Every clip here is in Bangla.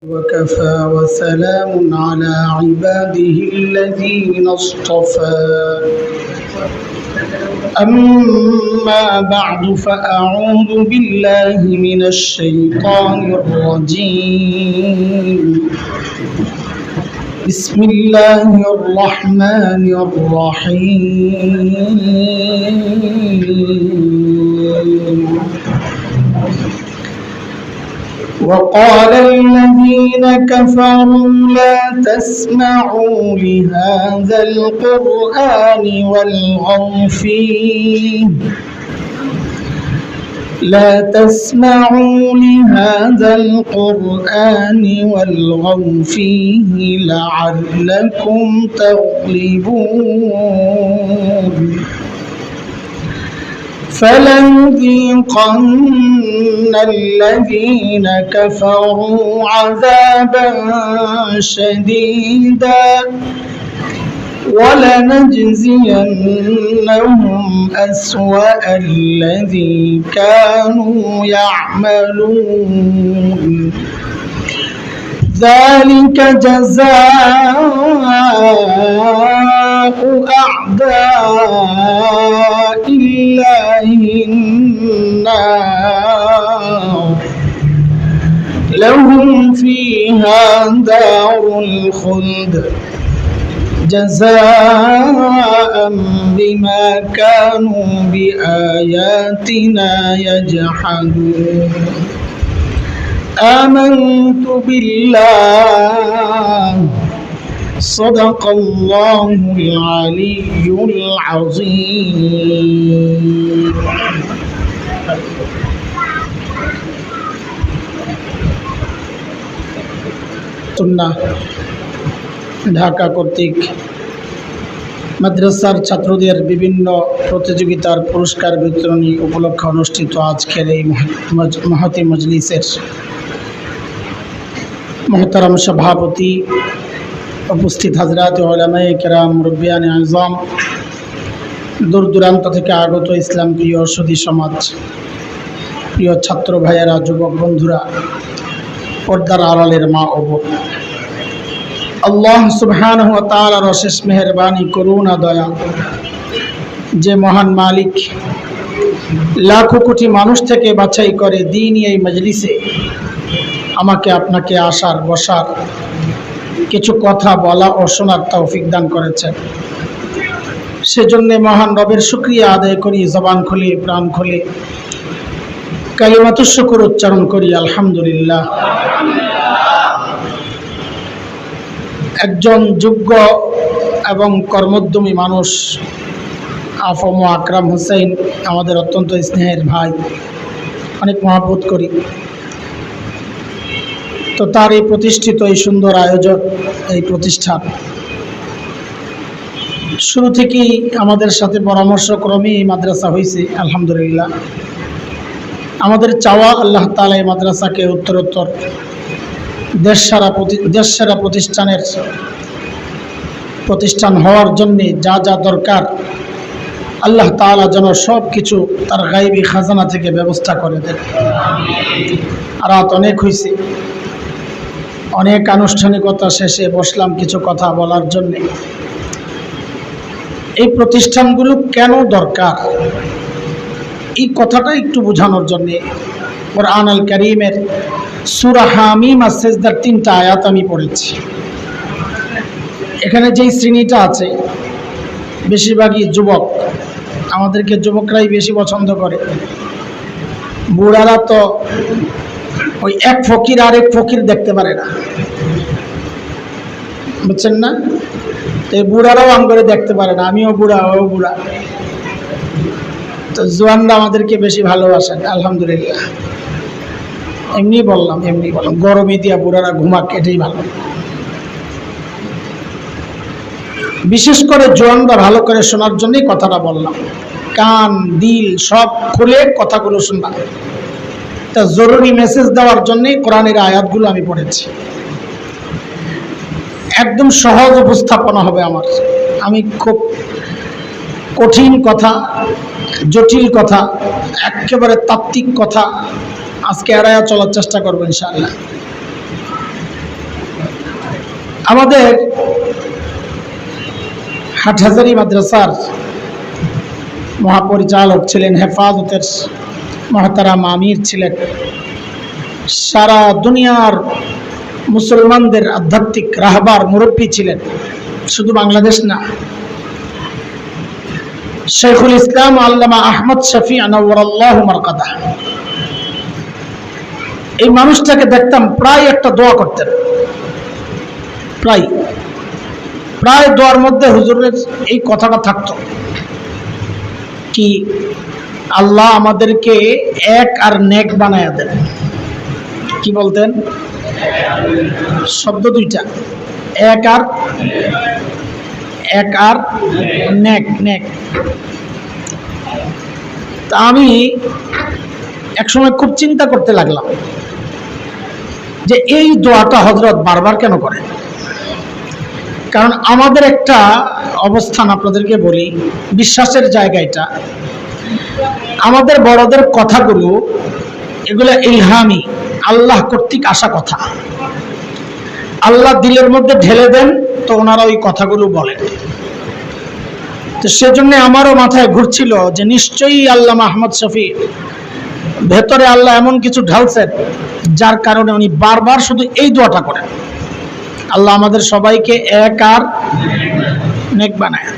وكفى وسلام على عباده الذين اصطفى أما بعد فأعوذ بالله من الشيطان الرجيم بسم الله الرحمن الرحيم وقال الذين كفروا لا تسمعوا لهذا القرآن والغوا فيه لا تسمعوا لهذا القرآن والغوا فيه لعلكم تغلبون فلنذيقن الذين كفروا عذابا شديدا ولنجزينهم أسوأ الذي كانوا يعملون ذلك جزاء أعداء الله النار لهم فيها دار الخلد جزاء بما كانوا بآياتنا يجحدون آمنت بالله صدق الله العلي العظيم ঢাকা কর্তৃক মাদ্রাসার ছাত্রদের বিভিন্ন প্রতিযোগিতার পুরস্কার বিতরণী উপলক্ষে অনুষ্ঠিত আজকের এই মহতী মজলিসের মোহতারাম সভাপতি, উপস্থিত হযরত উলামায়ে কেরাম, মুরব্বিয়ানে আযম, দূর দূরান্ত থেকে আগত ইসলাম প্রিয় সুধী সমাজ, প্রিয় ছাত্র ভাইয়েরা, যুবক বন্ধুরা, পর্দার আড়ালের মা ও বোন, আল্লাহ সুবহানাহু ওয়া তাআলার অশেষ মেহেরবানি, করুণা, দয়া, যে মহান মালিক লাখো কোটি মানুষ থেকে বাছাই করে দ্বীনি এই মজলিসে আমাকে আপনাকে আসার বসার কিছু কথা বলা ও শোনার তৌফিক দান করেছেন। সেজন্য মহান রবের শুকরিয়া আদায় করি, জবান খুলে, প্রাণ খুলে কালিমাতুশ শুকর উচ্চারণ করি, আলহামদুলিল্লাহ। একজন যোগ্য এবং কর্মোদ্যমী মানুষ আফম আকরাম হোসেন আমাদের অত্যন্ত স্নেহের ভাই, অনেক মহব্বত করি। তো তার এই প্রতিষ্ঠিত এই সুন্দর আয়োজন, এই প্রতিষ্ঠান শুরু থেকেই আমাদের সাথে পরামর্শক্রমে এই মাদ্রাসা হয়েছে, আলহামদুলিল্লাহ। আমাদের চাওয়া আল্লাহ তাআলা এই মাদ্রাসাকে উত্তরোত্তর দেশসেরা প্রতিষ্ঠান হওয়ার জন্যে যা যা দরকার আল্লাহ তাআলা যেন সব কিছু তার গায়বী খাজানা থেকে ব্যবস্থা করে দেন। রাত অনেক হয়েছে, অনেক আনুষ্ঠানিকতা শেষে বসলাম কিছু কথা বলার জন্য। এই প্রতিষ্ঠানগুলো কেন দরকার এই কথাটা একটু বোঝানোর জন্যে কোরআন আল কারীমের সূরা হামিম আর সিজদার 3টা আয়াত আমি পড়েছি। এখানে যেই শ্রেণীটা আছে বেশিরভাগই যুবক, আমাদেরকে যুবকরাই বেশি পছন্দ করে। বুড়ারা তো ওই এক ফকির আরেক ফকির দেখতে পারে না, বুঝছেন না? তো এই বুড়ারাও আমগরে দেখতে পারে না, আমিও বুড়া, ও বুড়া। তো জোয়ানরা আমাদেরকে বেশি ভালোবাসেন, আলহামদুলিল্লাহ। এমনি বললাম, গরমে দিয়া বুড়ারা ঘুমাক, এটাই ভালো। বিশেষ করে জোয়ানরা ভালো করে শোনার জন্যই কথাটা বললাম, কান দিল সব খুলে কথাগুলো শুনবা। তা জরুরি মেসেজ দেওয়ার জন্যই কোরআনের আয়াতগুলো আমি পড়েছি। একদম সহজ উপস্থাপনা হবে আমার। আমি খুব কঠিন কথা, জটিল কথা, একেবারে তাত্ত্বিক কথা আজকে এড়ায়া চলার চেষ্টা করব ইনশাআল্লাহ। আমাদের হাটহাজারী মাদ্রাসার মহাপরিচালক ছিলেন, হেফাজতের মহতারাম আমির ছিলেন, সারা দুনিয়ার মুসলমানদের আধ্যাত্মিক রাহবার মুরব্বী ছিলেন, শুধু বাংলাদেশ না। শেখুল ইসলাম আল্লামা আহমদ শফি আনওয়ারাল্লাহু মারকাদা। এই মানুষটাকে দেখতাম প্রায় একটা দোয়া করতেন, প্রায় দোয়ার মধ্যে হুজুরের এই কথাটা থাকতো কি, আল্লাহ আমাদেরকে এক আর নেক বানায়া দেন। কি বলতেন? শব্দ দুইটা, এক আর নেক। তা আমি একসময় খুব চিন্তা করতে লাগলাম যে এই দোয়াটা হযরত বারবার কেন করেন। কারণ আমাদের একটা অবস্থান আপনাদেরকে বলি, বিশ্বাসের জায়গা এটা, আমাদের বড়দের কথাগুলো এগুলো ইলহামি, আল্লাহ কর্তৃক আসা কথা। আল্লাহ দিলের মধ্যে ঢেলে দেন তো ওনারা ওই কথাগুলো বলেন। তো সেজন্য আমারও মাথায় ঘুরছিল যে নিশ্চয়ই আল্লামা আহমদ শফি ভেতরে আল্লাহ এমন কিছু ঢালছেন যার কারণে উনি বারবার শুধু এই দোয়াটা করেন, আল্লাহ আমাদের সবাইকে এক আর নেক বানায়।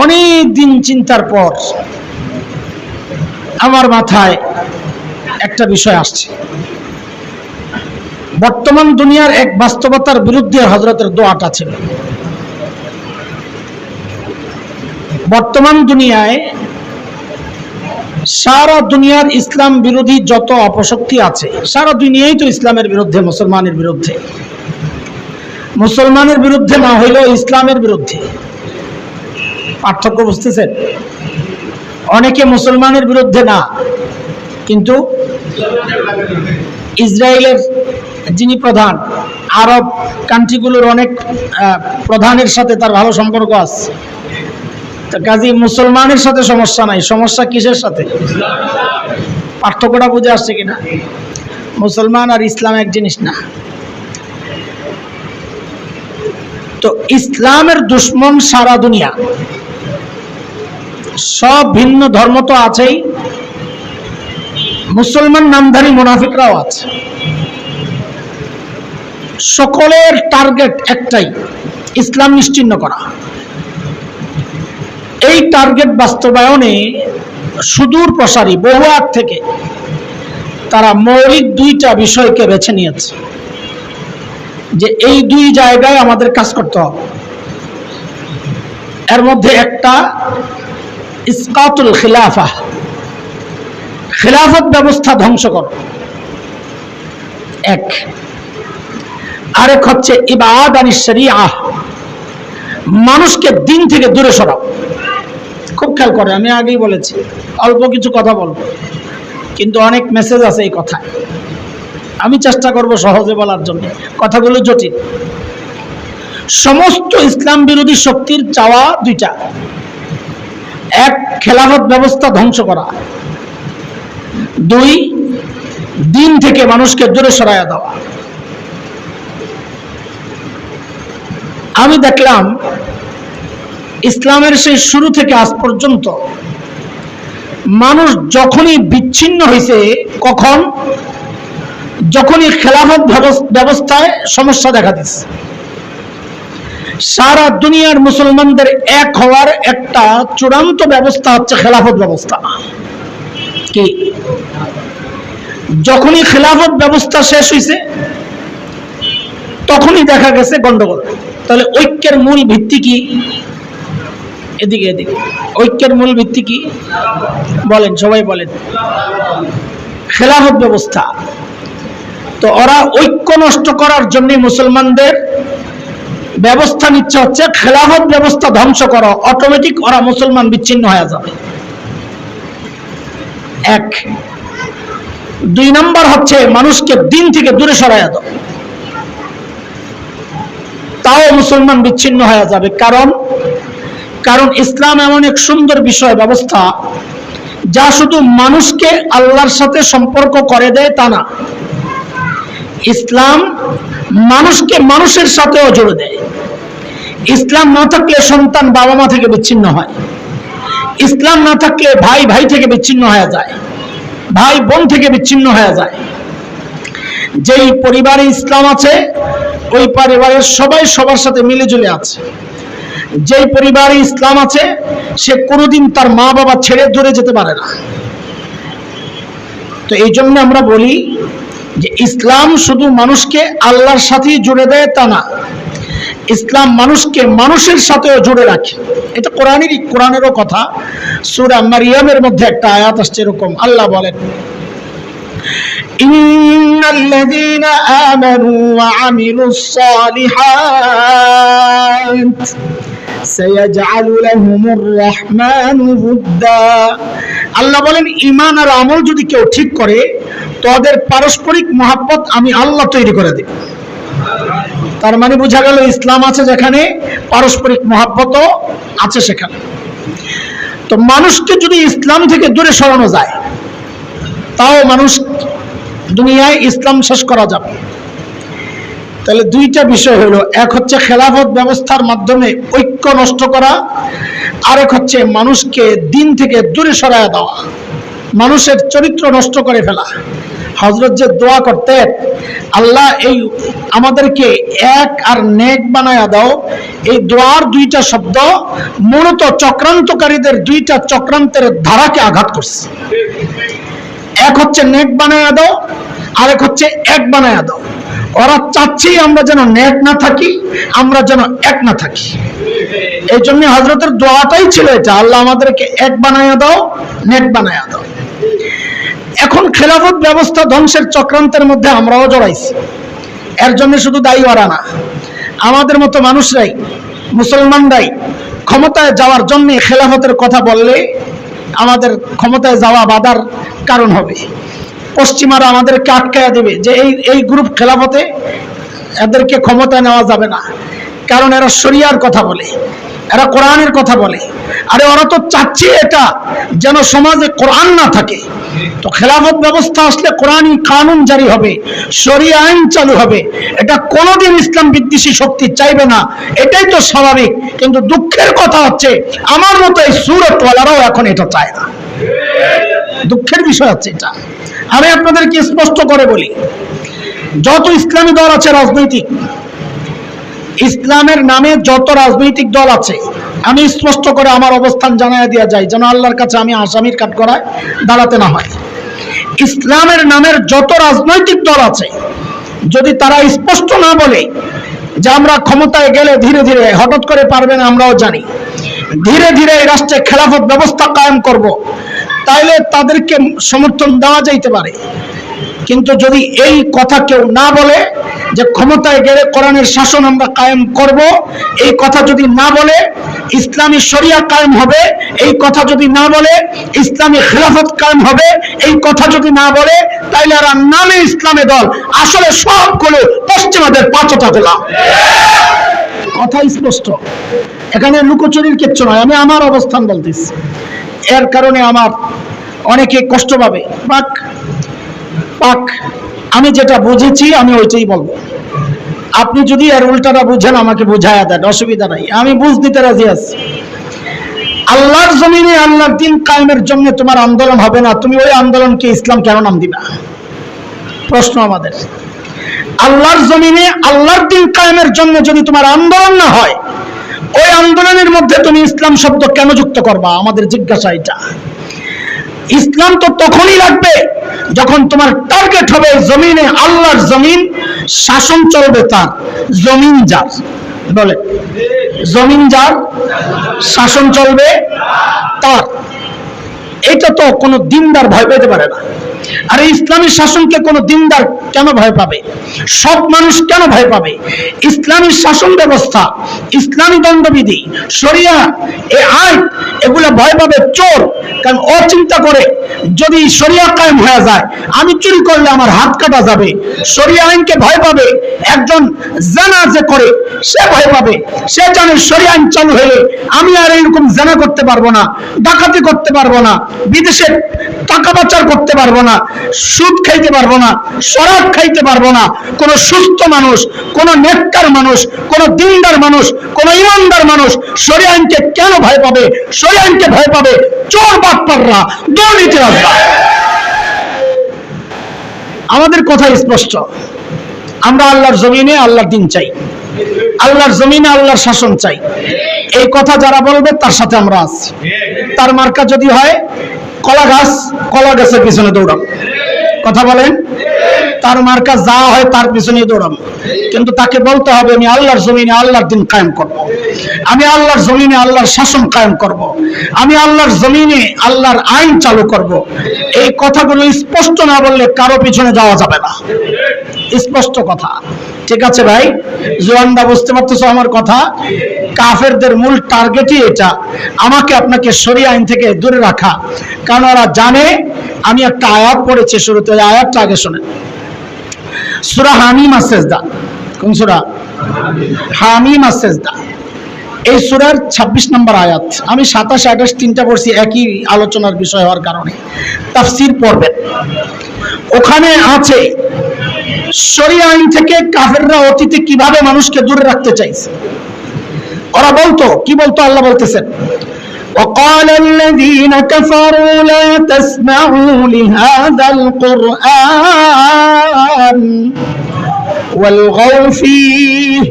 অনেক দিন চিন্তার পর আমার মাথায় একটা বিষয় আসছে। বর্তমান দুনিয়ার এক বাস্তবতার বিরুদ্ধে হযরতের দোয়াটা ছিল। বর্তমান দুনিয়ায় সারা দুনিয়ার ইসলাম বিরোধী যত অপশক্তি আছে, সারা দুনিয়াই তো ইসলামের বিরুদ্ধে, মুসলমানের বিরুদ্ধে। মুসলমানের বিরুদ্ধে না হইলেও ইসলামের বিরুদ্ধে। পার্থক্য বুঝতেছেন? অনেকে মুসলমানের বিরুদ্ধে না, কিন্তু ইসরায়েলের যিনি প্রধান, আরব কান্ট্রিগুলোর অনেক প্রধানের সাথে তার ভালো সম্পর্ক আছে। কাজী মুসলমানের সাথে সমস্যা নাই, সমস্যা কিসের সাথে? পার্থক্যটা বুঝে আসছে কিনা? মুসলমান আর ইসলাম এক জিনিস না। তো ইসলামের দুশ্মন সারা দুনিয়া, সব ভিন্ন ধর্ম তো আছেই, মুসলমান নামধারী মুনাফিকরাও আছে। সকলের টার্গেট একটাই, ইসলাম নিশ্চিহ্ন করা। এই টার্গেট বাস্তবায়নে সুদূর প্রসারী বহু আগ থেকে তারা মৌলিক দুইটা বিষয়কে বেছে নিয়েছে যে এই দুই জায়গায় আমাদের কাজ করতে হবে। এর মধ্যে একটা ইসকাতুল খিলাফা, খিলাফত ব্যবস্থা ধ্বংস কর এক, আরেক হচ্ছে ইবাদ আনিশ শরিয়াহ, মানুষকে দিন থেকে দূরে সরাও। খুব খেয়াল করে, আমি আগেই বলেছি অল্প কিছু কথা বলবো, কিন্তু অনেক মেসেজ আছে এই কথায়। আমি চেষ্টা করব সহজে বলার জন্য, কথাগুলো জটিল। সমস্ত ইসলাম বিরোধী শক্তির চাওয়া দুইটা, এক খেলাফত ব্যবস্থা ধ্বংস করা, দুই দিন থেকে মানুষকে দূরে সরাইয়া দেওয়া। আমি দেখলাম ইসলামের সেই শুরু থেকে আজ পর্যন্ত মানুষ যখনই বিচ্ছিন্ন হয়েছে, কখন? যখনই খেলাফত ব্যবস্থায় সমস্যা দেখা দিচ্ছে। সারা দুনিয়ার মুসলমানদের এক হওয়ার একটা চূড়ান্ত ব্যবস্থা হচ্ছে খেলাফত ব্যবস্থা। কি? যখনই খেলাফত ব্যবস্থা শেষ হয়েছে তখনই দেখা গেছে গন্ডগোল। তাহলে ঐক্যের মূল ভিত্তি কি? এদিকে ঐক্যের মূল ভিত্তি কি বলেন, সবাই বলেন। খেলাফত ব্যবস্থা। তো ওরা ঐক্য নষ্ট করার জন্য মুসলমানদের ব্যবস্থা নিচ্ছে হচ্ছে খেলাফত ব্যবস্থা ধ্বংস করো, অটোমেটিক ওরা মুসলমান বিচ্ছিন্ন হয়ে যাবে। এক। দুই নম্বর হচ্ছে মানুষকে দিন থেকে দূরে সরাইয়া দাও, তাও মুসলমান বিচ্ছিন্ন হয়ে যাবে। কারণ ইসলাম এমন এক সুন্দর বিষয় ব্যবস্থা যা শুধু মানুষকে আল্লাহর সাথে সম্পর্ক করে দেয় তা না, ইসলাম মানুষকে মানুষের সাথেও জুড়ে দেয়। ইসলাম না থাকলে সন্তান বাবা মা থেকে বিচ্ছিন্ন হয়। ইসলাম না থাকলে ভাই ভাই থেকে বিচ্ছিন্ন হয়ে যায়, ভাই বোন থেকে বিচ্ছিন্ন হয়ে যায়। যেই পরিবারে ইসলাম আছে ওই পরিবারের সবাই সবার সাথে মিলে ঝুলে আছে। যেই পরিবারে ইসলাম আছে সে কোনোদিন তার মা বাবা ছেড়ে দূরে যেতে পারে না। তো এই জন্য আমরা বলি যে ইসলাম শুধু মানুষকে আল্লাহর সাথেই জুড়ে দেয় তা না, ইসলাম মানুষকে মানুষের সাথেও জুড়ে রাখে। এটা কোরআনেরও কথা। সূরা মারিয়ামের মধ্যে একটা আয়াত আসছে এরকম, আল্লাহ বলেন, ইন্নাল্লাযীনা আমানু ওয়া আমিলুস সালিহাত সায়াজআলু লাহুমুর রাহমানু উদ্দা। আল্লাহ বলেন ঈমান আর আমল যদি কেউ ঠিক করে তো ওদের পারস্পরিক মহব্বত আমি আল্লাহ তৈরি করে দেব। তার মানে বোঝা গেল ইসলাম আছে যেখানে পারস্পরিক মহব্বতও আছে সেখানে। তো মানুষকে যদি ইসলাম থেকে দূরে সরানো যায় তাও মানুষ দুনিয়ায় ইসলাম শেষ করা যাবে। তাহলে দুইটা বিষয় হলো, এক হচ্ছে খেলাফত ব্যবস্থার মাধ্যমে ঐক্য নষ্ট করা, আরেক হচ্ছে মানুষকে দিন থেকে দূরে সরায় দেওয়া, মানুষের চরিত্র নষ্ট করে ফেলা। হযরত যে দোয়া করতেন, আল্লাহ এই আমাদেরকে এক আর নেক বানায়া দাও, এই দোয়ার দুইটা শব্দ মূলত চক্রান্তকারীদের দুইটা চক্রান্তের ধারাকে আঘাত করছে। এক হচ্ছে নেক বানায়া দাও, আরেক হচ্ছে এক বানায়া দাও। ওরা চাচ্ছে আমরা যেন নেক না থাকি, আমরা যেন এক না থাকি। এই জন্য হযরতের দোয়াটাই ছিল এটা, আল্লাহ আমাদেরকে এক বানায়া দাও, নেক বানায়া দাও। এখন খেলাফত ব্যবস্থা ধ্বংসের চক্রান্তের মধ্যে আমরাও জড়াইছি। এর জন্য শুধু দায়ী ওরা না, আমাদের মতো মানুষরাই, মুসলমানরাই ক্ষমতায় যাওয়ার জন্য খেলাফতের কথা বললে আমাদের ক্ষমতায় যাওয়া বাধার কারণ হবে। পশ্চিমারা আমাদেরকে আটকায়া দেবে যে এই গ্রুপ খেলাফতে, এদেরকে ক্ষমতায় নেওয়া যাবে না, কারণ এরা শরিয়ার কথা বলে, এরা কোরআনের কথা বলে। আরে ওরা তো চাচ্ছে এটা যেন সমাজে কোরআন না থাকে। তো খেলাফত ব্যবস্থা আসলে কোরআনী কানুন জারি হবে, শরিয়া আইন চালু হবে। এটা কোনোদিন ইসলাম বিদ্বেষী শক্তি চাইবে না, এটাই তো স্বাভাবিক। কিন্তু দুঃখের কথা হচ্ছে আমার মতো এই সুরতওয়ালারাও এখন এটা চায় না। দুঃখের বিষয় হচ্ছে এটা। আমি আপনাদেরকে স্পষ্ট করে বলি, যত ইসলামী দল আছে রাজনৈতিক, ইসলামের নামে যত রাজনৈতিক দল আছে, আমি স্পষ্ট করে আমার অবস্থান জানায় দেওয়া যায় যেন আল্লাহর কাছে আমি আসামির কাঠগড়ায় দাঁড়াতে না হয়। ইসলামের নামের যত রাজনৈতিক দল আছে, যদি তারা স্পষ্ট না বলে যে আমরা ক্ষমতায় গেলে ধীরে ধীরে, হঠাৎ করে পারবে না আমরাও জানি, ধীরে ধীরে এই রাষ্ট্রে খেলাফত ব্যবস্থা কায়েম করব, তাইলে তাদেরকে সমর্থন দেওয়া যাইতে পারে। কিন্তু যদি এই কথা কেউ না বলে যে ক্ষমতায় গেলে কোরআনের শাসন আমরা কায়েম করব, এই কথা যদি না বলে ইসলামী শরিয়া কায়েম হবে, এই কথা যদি না বলে ইসলামী খেলাফত কায়েম হবে, এই কথা যদি না বলে, তাইলে আর নামে ইসলামী দল, আসলে সবগুলো পশ্চিমাদের পাঁচটা গোলাম। কথা স্পষ্ট, এখানে লুকোচুরির কিচ্ছু নয়। আমি আমার অবস্থান বলতেছি, এর কারণে আমার অনেকে কষ্ট পাবে। পাক পাক আমি যেটা বুঝেছি আমি ওইটাই বলবো। আপনি যদি এর উল্টাটা বুঝেন আমাকে বুঝায়া দেন, অসুবিধা নাই, আমি বুঝ দিতে রাজি আছি। আল্লাহর জমিনে আল্লাহর দিন কায়েমের জন্য তোমার আন্দোলন হবে না, তুমি ওই আন্দোলনকে ইসলাম কেন নাম দিবা? প্রশ্ন আমাদের। আল্লাহর জমিনে আল্লাহর দিন কায়েমের জন্য যদি তোমার আন্দোলন না হয়, ওই আন্দোলনের মধ্যে তুমি ইসলাম শব্দ কেন যুক্ত করবা? আমাদের জিজ্ঞাসা এটা। ইসলাম তো তখনই লাগবে যখন তোমার টার্গেট হবে জমিনে আল্লাহর জমিন, শাসন চলবে তার, জমিন যার, বলে জমিন যার, শাসন চলবে তার। এটা তো কোনো দিনদার ভয় পেতে পারে না। আর ইসলামী শাসনকে কোনো দিনদার কেন ভয় পাবে? সব মানুষ কেন ভয় পাবে? ইসলামী শাসন ব্যবস্থা, ইসলামী দণ্ডবিধি, শরিয়া, এই আইন, এগুলো ভয় পাবে চোর। কারণ ও চিন্তা করে যদি শরিয়া কায়েম হয়ে যায়, আমি চুরি করলে আমার হাত কাটা যাবে, শরিয়া আইনকে ভয় পাবে। একজন জানা যে করে সে ভয় পাবে, সে জানে শরিয়া আইন চালু হলে আমি আর এরকম জানা করতে পারবো না, ডাকাতি করতে পারবো না, বিদেশে টাকা পাচার করতে পারবো না, সুদ খাইতে পারবো না, শরাব খাইতে পারবো না। কোন সুস্থ মানুষ, কোন নেককার মানুষ, কোন দিনদার মানুষ, কোন ইমানদার মানুষ শরিয়া আইনকে কেন ভয় পাবে? শরিয়া আইনকে ভয় পাবে চোর বাটপাররা, দুর্নীতিবাজরা। আমাদের কথা স্পষ্ট, আমরা আল্লাহর জমিনে আল্লাহর দিন চাই, আল্লাহর জমিনে আল্লাহর শাসন চাই। এই কথা যারা বলবে তার সাথে আমরা আছি। তার মার্কা যদি হয় কলা গাছ, কলা গাছের পিছনে দৌড়াম। কথা বলেন? তার মার্কা যা হয় তার পিছনে দৌড়াম, কিন্তু তাকে বলতে হবে আমি আল্লাহর জমিনে আল্লাহর দিন কায়েম করব, আমি আল্লাহর জমিনে আল্লাহর শাসন কায়েম করব, আমি আল্লাহর জমিনে আল্লাহর আইন চালু করব। এই কথাগুলো স্পষ্ট না বললে কারো পিছনে যাওয়া যাবে না। স্পষ্ট কথা, ঠিক আছে ভাই? জোয়ানদা বুঝতে পারতেছো আমার কথা? কাফেরদের মূল টার্গেটই এটা, আমাকে আপনাকে শরিয়া আইন থেকে দূরে রাখা। কারণ ওরা জানে, আমি একটা আয়াত পড়েছি শুরুতে, ওই আয়াতটা আগে শোনেন। সূরা হামিম আস-সাজদা। কোন সূরা? হামিম আস-সাজদা। এই সূরার 26 নম্বর আয়াত। আমি 27, 28 তিনটা পড়ছি একই আলোচনার বিষয় হওয়ার কারণে। তাফসীর পড়বেন, ওখানে আছে শরিয়া আইন থেকে কাফেররা অতীতে কিভাবে মানুষকে দূরে রাখতে চাইছে। ওরা বলতো, কি বলতো? আল্লাহ বলতেছেন, وقال الذين كفروا لا تسمعوا لهذا القرآن والغوا فيه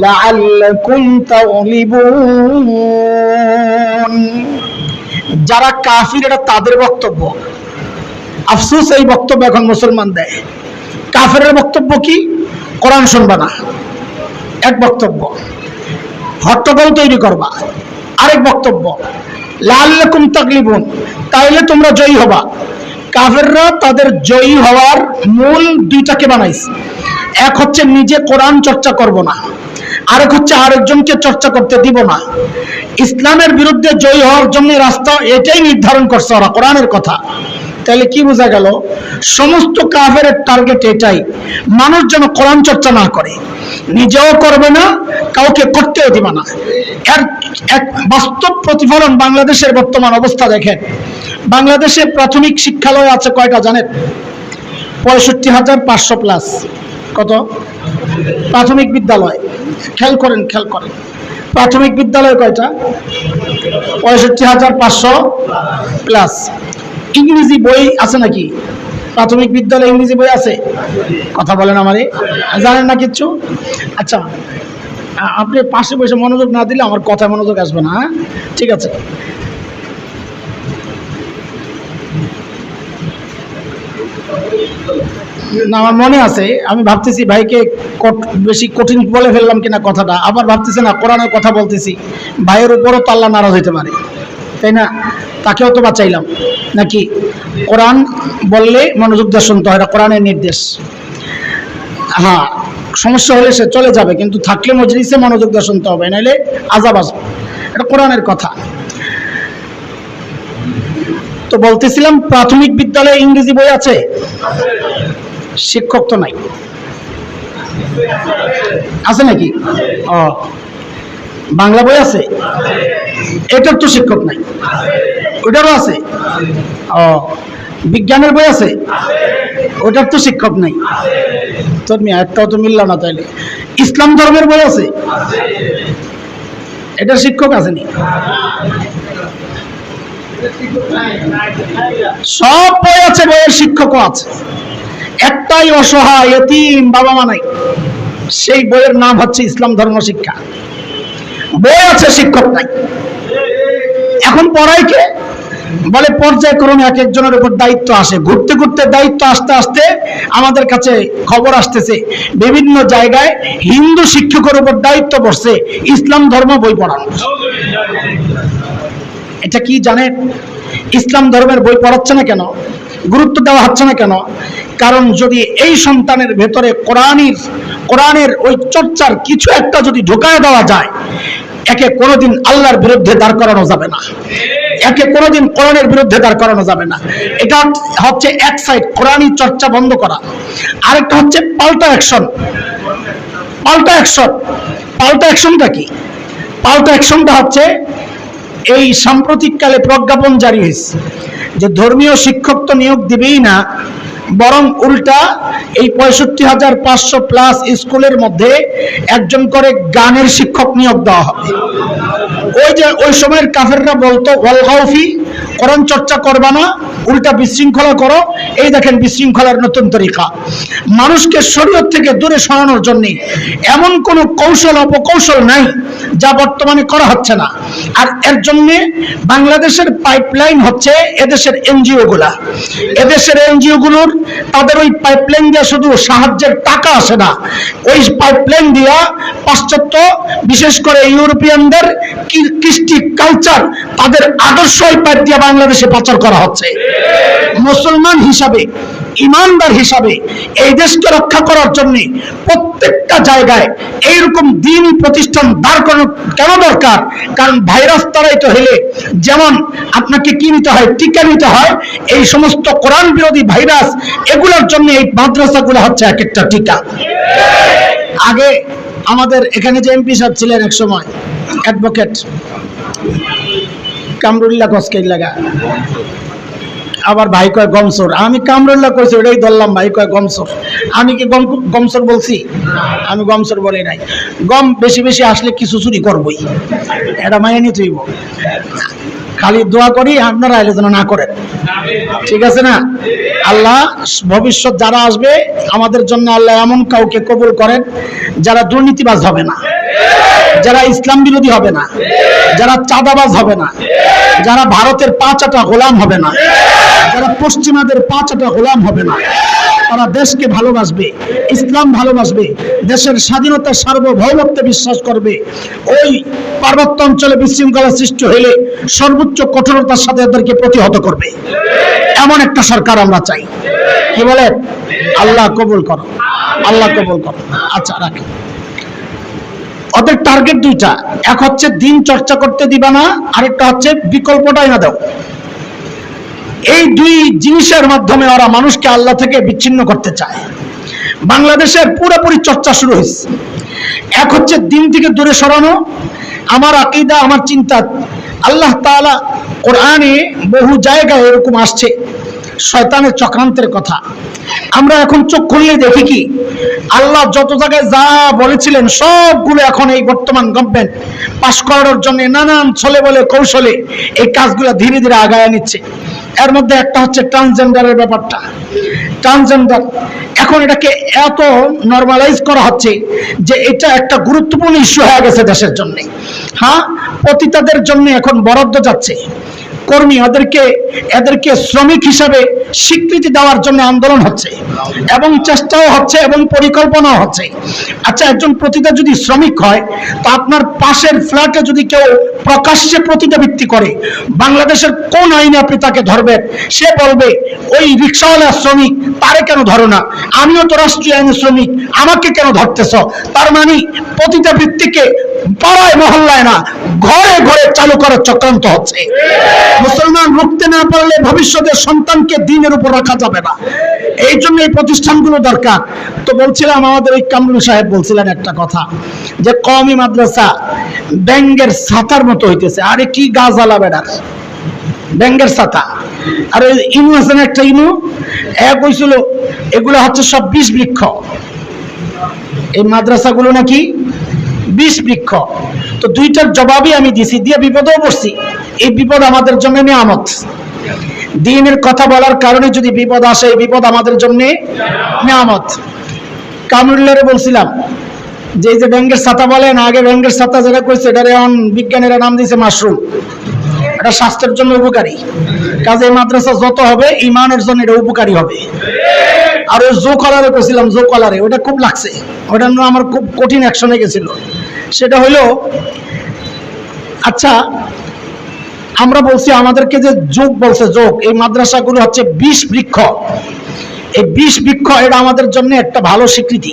لعلكم تغلبون। যারা কাফির, এটা তাদের বক্তব্য। আফসোস, এই বক্তব্য এখন মুসলমান দেয়। কাফেরের বক্তব্য কি? কোরআন শুনবা না, এক বক্তব্য। হট্টগোল তৈরি করবা, আরেক বক্তব্য। লাআল্লাকুম তাগলিবুন, তাইলে তোমরা জয়ী হবা। কাফেররা তাদের জয়ী হওয়ার মূল দুইটাকে বানাইছে। এক হচ্ছে নিজে কোরআন চর্চা করব না, আরেক হচ্ছে আরেকজনকে চর্চা করতে দিব না। ইসলামের বিরুদ্ধে জয়ী হওয়ার জন্য রাস্তা এটাই নির্ধারণ করছে ওরা, কোরআনের কথা। তাহলে কি বোঝা গেল? সমস্ত কাফেরের টার্গেট এটাই, মানুষ যেন কোরআন চর্চা না করে, নিজেও করবে না, কাউকে করতেও দিবে না। এর এক বাস্তব প্রতিফলন বাংলাদেশের বর্তমান অবস্থা দেখেন। বাংলাদেশে প্রাথমিক শিক্ষালয় আছে কয়টা জানেন? 65,500 প্লাস। কত? প্রাথমিক বিদ্যালয়। খেয়াল করেন, খেয়াল করেন, প্রাথমিক বিদ্যালয় কয়টা? 65,500 প্লাস। ইংরেজি বই আছে নাকি? প্রাথমিক বিদ্যালয়ে ইংরেজি বই আছে? কথা বলেন আমারে, জানেন না কিচ্ছু? আচ্ছা, আপনি পাশে বসে মনোযোগ না দিলে আমার কথায় মনোযোগ আসবে না। হ্যাঁ, ঠিক আছে। না, আমার মনে আছে, আমি ভাবতেছি ভাইকে বেশি কঠিন বলে ফেললাম কিনা কথাটা, আবার ভাবতেছি না কোরআনের কথা বলতেছি, ভাইয়ের উপরও তো আল্লাহ নারাজ হইতে পারে, তাই না? তাকেও তো বাঁচাইলাম নাকি? কোরআন বললে মনোযোগ দিয়ে শুনতে হয়, এটা কোরআনের নির্দেশ। হ্যাঁ, সমস্যা হলে সে চলে যাবে, কিন্তু থাকলে মজলিসে মনোযোগ দিয়ে শুনতে হবে, নাহলে আযাব আসবে। এটা কোরআনের কথা। তো বলতেছিলাম, প্রাথমিক বিদ্যালয়ে ইংরেজি বই আছে? শিক্ষক তো নাই, আছে নাকি? ও, বাংলা বই আছে? এটার তো শিক্ষক নাই, ওটারও আছে? ও, বিজ্ঞানের বই আছে? ওটার তো শিক্ষক নাই। তোর মেয়ে একটাও তো মিলল না। তাইলে ইসলাম ধর্মের বই আছে? এটার শিক্ষক আসেনি? সব বই আছে, বইয়ের শিক্ষকও আছে। একটাই অসহায় এতিম বাবা মা নাই, সেই বইয়ের নাম হচ্ছে ইসলাম ধর্ম শিক্ষা। বই আছে, শিক্ষক নাই। এখন পড়ায় কে? বলে পর্যায়ক্রমে এক একজনের উপর দায়িত্ব আসে, ঘুরতে ঘুরতে দায়িত্ব আসতে আসতে আমাদের কাছে খবর আসতেছে বিভিন্ন জায়গায় হিন্দু শিক্ষকের উপর দায়িত্ব পড়ছে ইসলাম ধর্ম বই পড়ানো। এটা কি জানেন? ইসলাম ধর্মের বই পড়াচ্ছে না কেন, গুরুত্ব দেওয়া হচ্ছে না কেন? কারণ যদি এই সন্তানের ভেতরে কোরআনের ওই চর্চার কিছু একটা যদি ঢোকায় দেওয়া যায়, একে কোনোদিন আল্লাহর বিরুদ্ধে দাঁড় করানো যাবে না। একে কোনোদিন কোরআনের বিরুদ্ধে দাঁড় করানো যাবে না। এটা হচ্ছে এক সাইড, কোরআনই চর্চা বন্ধ করা। আরেকটা হচ্ছে পাল্টা অ্যাকশন। পাল্টা অ্যাকশন, পাল্টা অ্যাকশনটা কি? পাল্টা অ্যাকশনটা হচ্ছে এই সাম্প্রতিককালে প্রজ্ঞাপন জারি হয়েছে যে ধর্মীয় শিক্ষক তো নিয়োগ দিবেই না, বরং উল্টা এই ৬৫,৫০০+ স্কুলের মধ্যে একজন করে গানের শিক্ষক নিয়োগ দেওয়া হবে। ওই যে ওই সময়ের কাফেররা বলতো ওয়ালগাউফি, কোরআন চর্চা করবা না, উল্টা বিশৃঙ্খলা করো। এই দেখেন বিশৃঙ্খলার নতুন তরিকা। মানুষকে শরীয়ত থেকে দূরে সরানোর জন্য এমন কোনো কৌশল অপকৌশল নাই যা বর্তমানে করা হচ্ছে না। আর এর জন্যে বাংলাদেশের পাইপলাইন হচ্ছে এদেশের এনজিও গুলা। এদেশের এনজিও গুলোর তাদের ওই পাইপলাইন দিয়ে শুধু সাহায্যের টাকা আসে না, ওই পাইপলাইন দিয়া পাশ্চাত্য বিশেষ করে ইউরোপিয়ানদের কৃষ্টি কালচার, তাদের আদর্শ ওই পাইপ দিয়ে বাংলাদেশে পাচার করা হচ্ছে। মুসলমান হিসাবে, ইমানদার হিসাবে এই দেশকে রক্ষা করার জন্য প্রত্যেকটা জায়গায় এইরকম দ্বীনি প্রতিষ্ঠান দাঁড় করানো কেন দরকার? কারণ ভাইরাস তাড়াইতে হলে যেমন আপনাকে কি নিতে হয়, টিকা নিতে হয়, এই সমস্ত কোরআন বিরোধী ভাইরাস এগুলোর জন্য এই মাদ্রাসাগুলো হচ্ছে এক একটা টিকা। আগে আমাদের এখানে যে এমপি সাহেব ছিলেন এক সময়, অ্যাডভোকেট কামরুল্লাহ কসকের লাগা, আবার ভাই কয় গমসর, আমি কামরুল্লাহ কইছি ওটাই ধরলাম, ভাই কয় গমসর। আমি কি গমসর বলছি? আমি গমসর বলি নাই। গম বেশি বেশি আসলে কিছু চুরি করবই, এটা মাইনে নিতে হইব। খালি দোয়া করি আপনারা এলে যেন না করেন, ঠিক আছে না? আল্লাহ ভবিষ্যৎ যারা আসবে আমাদের জন্য আল্লাহ এমন কাউকে কবুল করেন যারা দুর্নীতিবাজ হবে না, যারা ইসলাম বিরোধী হবে না, যারা চাঁদাবাজ হবে না, যারা ভারতের পাঁচাটা গোলাম হবে না, যারা পশ্চিমাদের পাঁচাটা গোলাম হবে না। তারা দেশকে ভালোবাসবে, ইসলাম ভালোবাসবে, দেশের স্বাধীনতা সার্বভৌমত্বে বিশ্বাস করবে। ওই পার্বত্য অঞ্চলে বিশৃঙ্খলা সৃষ্টি হইলে সর্বোচ্চ কঠোরতার সাথে এদেরকে প্রতিহত করবে। এমন একটা সরকার আমরা চাই। কি বলে? আল্লাহ কবুল করো, আল্লাহ কবুল করো। আচ্ছা রাখি। ওদের টার্গেট দুইটা, এক হচ্ছে দিন চর্চা করতে দিবা না, আরেকটা হচ্ছে বিকল্পটাই না দাও। এই দুই জিনিসের মাধ্যমে ওরা মানুষকে আল্লাহ থেকে বিচ্ছিন্ন করতে চায়। বাংলাদেশের পুরোপুরি চর্চা শুরু হয়েছে। এক হচ্ছে দিন থেকে দূরে সরানো। আমার আকীদা, আমার চিন্তা, আল্লাহ তাআলা কোরআনে বহু জায়গায় এরকম আসছে শয়তানের চক্রান্তের কথা। আমরা এখন চোখ খুললে দেখি কি আল্লাহ যত জায়গায় যা বলেছিলেন সবগুলো এখন এই বর্তমান গভর্নমেন্ট পাশ করানোর জন্য নানান ছলে বলে কৌশলে এই কাজগুলো ধীরে ধীরে আগায় নিচ্ছে। এর মধ্যে একটা হচ্ছে ট্রান্সজেন্ডারের ব্যাপারটা। ট্রান্সজেন্ডার এখন এটাকে এত নর্মালাইজ করা হচ্ছে যে এটা একটা গুরুত্বপূর্ণ ইস্যু হয়ে গেছে দেশের জন্য। হ্যাঁ, পতিতাদের জন্য এখন বরাদ্দ যাচ্ছে, কর্মী এদেরকে শ্রমিক হিসাবে স্বীকৃতি দেওয়ার জন্য আন্দোলন হচ্ছে এবং চেষ্টাও হচ্ছে এবং পরিকল্পনাও হচ্ছে। আচ্ছা, একজন পতিতা যদি শ্রমিক হয় তো আপনার পাশের ফ্ল্যাটে যদি কেউ প্রকাশ্যে পতিতাবৃত্তি করে, বাংলাদেশের কোন আইনে আপনি তাকে ধরবেন? সে বলবে ওই রিক্সাওয়ালা শ্রমিক, তারে কেন ধরো না? আমিও তো রাষ্ট্রীয় আইনের শ্রমিক, আমাকে কেন ধরতেছ? তার মানে পতিতাবৃত্তিকে পাড়ায় মহল্লায় না, ঘরে ঘরে চালু করার চক্রান্ত হচ্ছে। মুসলমান রুখতে না পারলে ভবিষ্যতে সন্তানকে দ্বীনের উপর রাখা যাবে না। এই জন্য এই প্রতিষ্ঠানগুলো দরকার। তো বলছিলাম, আমাদের ওই কামরুল সাহেব বলছিলেন একটা কথা যে কওমি মাদ্রাসা ব্যাঙ্গের ছাতার মতো হইতেছে। আরে কি গাছ জ্বালাবে না, ব্যাঙ্গের ছাতা। আর ওই ইনু আছে না একটা ইনু, এক হয়েছিল এগুলো হচ্ছে সব ২০ বৃক্ষ। এই মাদ্রাসাগুলো নাকি ২০ বৃক্ষ। তো দুইটার জবাবই আমি দিছি, দিয়ে বিপদেও পড়ছি। এই বিপদ আমাদের জন্য নিয়ামত। দ্বীনের কথা বলার কারণে যদি বিপদ আসে, এই বিপদ আমাদের জন্য নিয়ামত। কামরুল্লাহরে বলছিলাম যে এই যে ব্যাঙ্গের ছাতা বলেন, আগে ব্যাঙ্গের ছাতা যেটা কইছে এটা এখন বিজ্ঞানীরা নাম দিয়েছে মাশরুম। এটা স্বাস্থ্যের জন্য উপকারী। কাজে মাদ্রাসা যত হবে ইমানের জন্য এটা উপকারী হবে। আর ওই জো কলারে কইছিলাম, জো কলারে ওটা খুব লাগছে, ওটা আমার খুব কঠিন অ্যাকশনে গেছিল। সেটা হইলো, আচ্ছা আমরা বলছি আমাদেরকে যে যোগ বলছে, যোগ, এই মাদ্রাসাগুলো হচ্ছে ২০ বৃক্ষ। এই ২০ বৃক্ষ এটা আমাদের জন্য একটা ভালো স্বীকৃতি।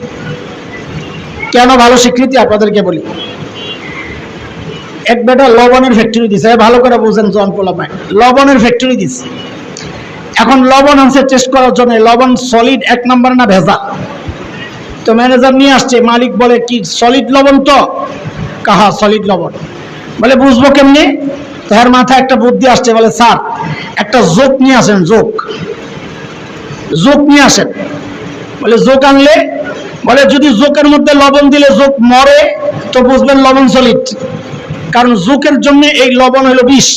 কেন ভালো স্বীকৃতি আপনাদেরকে বলি। এক বেটা লবণের ফ্যাক্টরি দিছে, ভালো করে বুঝেন জন পোলাপাই, লবণের ফ্যাক্টরি দিছে। এখন লবণ আনছে টেস্ট করার জন্য, লবণ সলিড 1 নাম্বার না ভেজাল। তো ম্যানেজার নিয়ে আসছে, মালিক বলে কি সলিড লবণ তো? কাহা সলিড লবণ। বলে বুঝবো কেমনি? তার মাথায় একটা বুদ্ধি আসছে, বলে স্যার একটা জোক নিয়ে আসেন, জোক নিয়ে আসেন। বলে জোক আনলে? বলে যদি জোকের মধ্যে লবণ দিলে জোক মরে তো বুঝবেন লবণ সলিড, কারণ জোকের জন্য এই লবণ হলো বিষ।